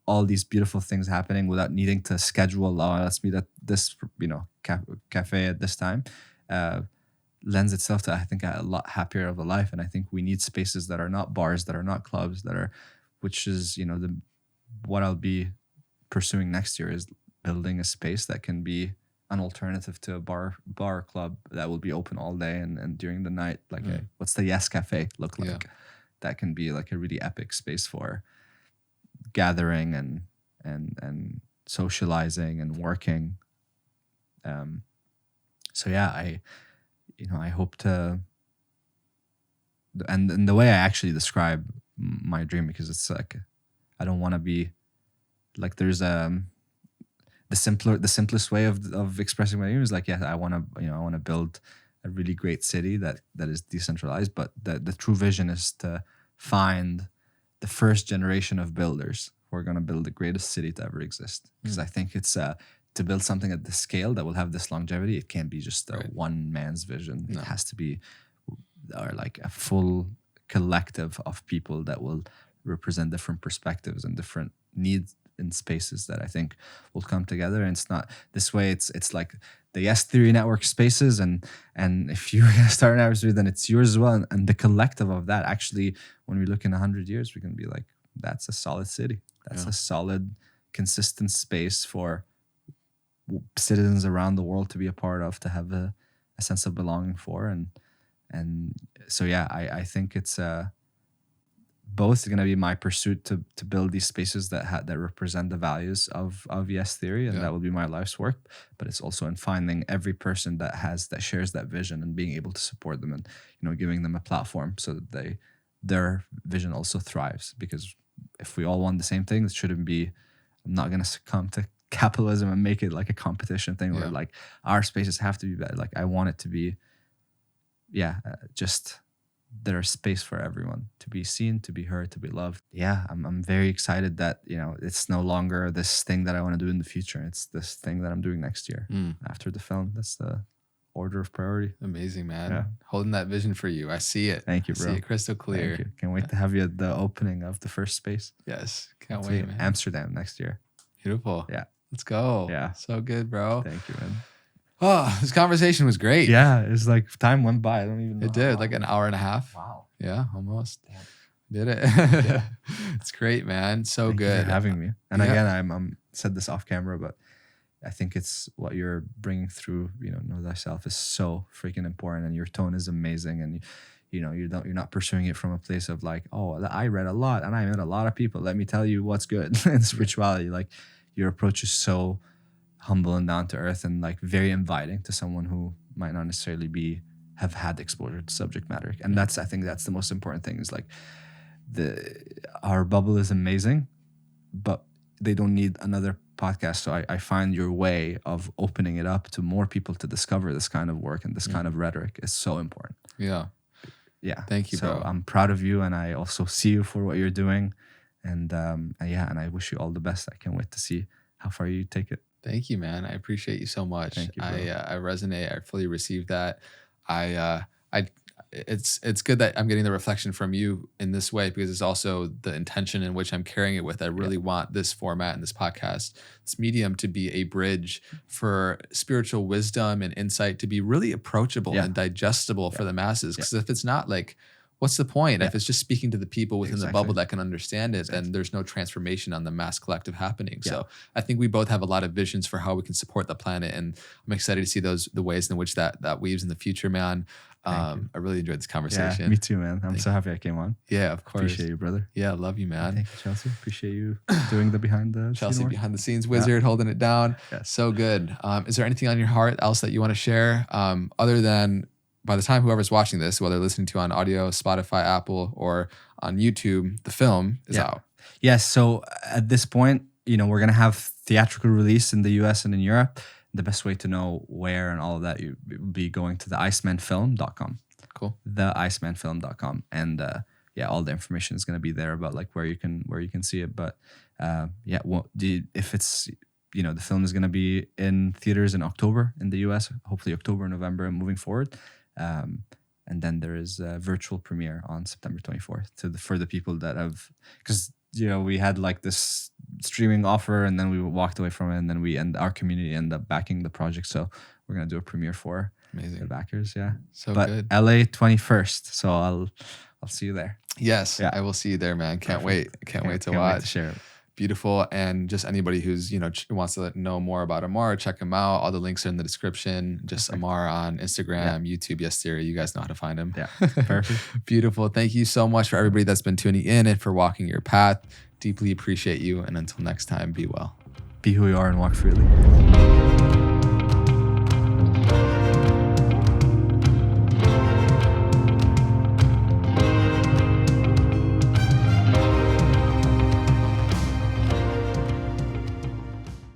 all these beautiful things happening without needing to schedule. Let's meet at this cafe at this time. Lends itself to, I think, a lot happier of a life. And I think we need spaces that are not bars, that are not clubs, which is what I'll be pursuing next year, is building a space that can be an alternative to a bar club that will be open all day and during the night. Like what's the Yes Cafe look like? That can be like a really epic space for gathering and socializing and working. So yeah, I hope to, and the way I actually describe my dream, because it's like, I don't want to be like, there's the simplest way of expressing my dream is like, I want to build a really great city that is decentralized, but the true vision is to find the first generation of builders who are going to build the greatest city to ever exist. Because I think it's to build something at this scale that will have this longevity, it can't be just one man's vision. No. It has to be like a full collective of people that will represent different perspectives and different needs in spaces that I think will come together. And it's not this way. It's like the Yes Theory network spaces, and if you're gonna start an anniversary, then it's yours as well. And the collective of that, actually, when we look in 100 years, we can be like, that's a solid city. That's a solid, consistent space for citizens around the world to be a part of, to have a sense of belonging for. And so I think it's both going to be my pursuit to build these spaces that represent the values of Yes Theory, and that will be my life's work. But it's also in finding every person that shares that vision and being able to support them, and giving them a platform so that their vision also thrives. Because if we all want the same thing, it shouldn't be. I'm not going to succumb to capitalism and make it like a competition thing where like our spaces have to be better. Like I want it to be, just. There's space for everyone to be seen, to be heard, to be loved. I'm very excited that it's no longer this thing that I want to do in the future. It's this thing that I'm doing next year after the film. That's the order of priority. Amazing, man. Holding that vision for you. I see it. Thank you, bro. I see it crystal clear. Thank you. Can't wait to have you at the opening of the first space. Yes, can't wait, man. Amsterdam next year. Beautiful. Yeah, let's go. Yeah, so good, bro. Thank you, man. Oh, this conversation was great. Yeah, it's like time went by. I don't even know. It did, like an hour and a half. Wow. Yeah, almost. Damn. Did it. It's great, man. So Thank good you for having me. And again, I'm said this off camera, but I think it's what you're bringing through, Know Thyself is so freaking important, and your tone is amazing. And you're not pursuing it from a place of like, oh, I read a lot and I met a lot of people, let me tell you what's good in spirituality. Like your approach is so humble and down to earth, and like very inviting to someone who might not necessarily have had exposure to subject matter. And I think that's the most important thing, is like our bubble is amazing, but they don't need another podcast. So I find your way of opening it up to more people to discover this kind of work and this kind of rhetoric is so important. Yeah. Thank you, so bro. I'm proud of you, and I also see you for what you're doing. And I wish you all the best. I can't wait to see how far you take it. Thank you, man. I appreciate you so much. Thank you, bro. I resonate. I fully receive that. It's good that I'm getting the reflection from you in this way, because it's also the intention in which I'm carrying it with. I really want this format and this podcast, this medium, to be a bridge for spiritual wisdom and insight to be really approachable and digestible for the masses. Because if it's not, like, what's the point? If it's just speaking to the people within the bubble that can understand it, then there's no transformation on the mass collective happening. So I think we both have a lot of visions for how we can support the planet, and I'm excited to see the ways in which that weaves in the future, man. I really enjoyed this conversation. Yeah, me too, man. I'm so happy I came on. Yeah, of course. Appreciate you, brother. Yeah, love you, man. Thank you, Chelsea. Appreciate you doing the behind the Chelsea behind the scenes wizard, holding it down. Yes. So good. Is there anything on your heart else that you want to share, other than, by the time whoever's watching this, whether listening to on audio, Spotify, Apple, or on YouTube, the film is out? Yes. So at this point, we're going to have theatrical release in the US and in Europe. The best way to know where and all of that, you will be going to the icemanfilm.com. Cool. The icemanfilm.com. And all the information is going to be there about like where you can see it. But if it's, the film is going to be in theaters in October in the US, hopefully October, November, and moving forward. And then there is a virtual premiere on September 24th for the people that have, because we had like this streaming offer, and then we walked away from it, and then our community ended up backing the project. So we're gonna do a premiere for the backers. Yeah, but good. LA 21st. So I'll see you there. Yes, I will see you there, man. Can't wait. Can't wait to watch. Wait to share it. Beautiful. And just anybody who's, wants to know more about Ammar, check him out. All the links are in the description. Just Ammar on Instagram, YouTube, Yes Theory. You guys know how to find him. Yeah. Perfect. Beautiful. Thank you so much for everybody that's been tuning in and for walking your path. Deeply appreciate you. And until next time, be well. Be who you are and walk freely.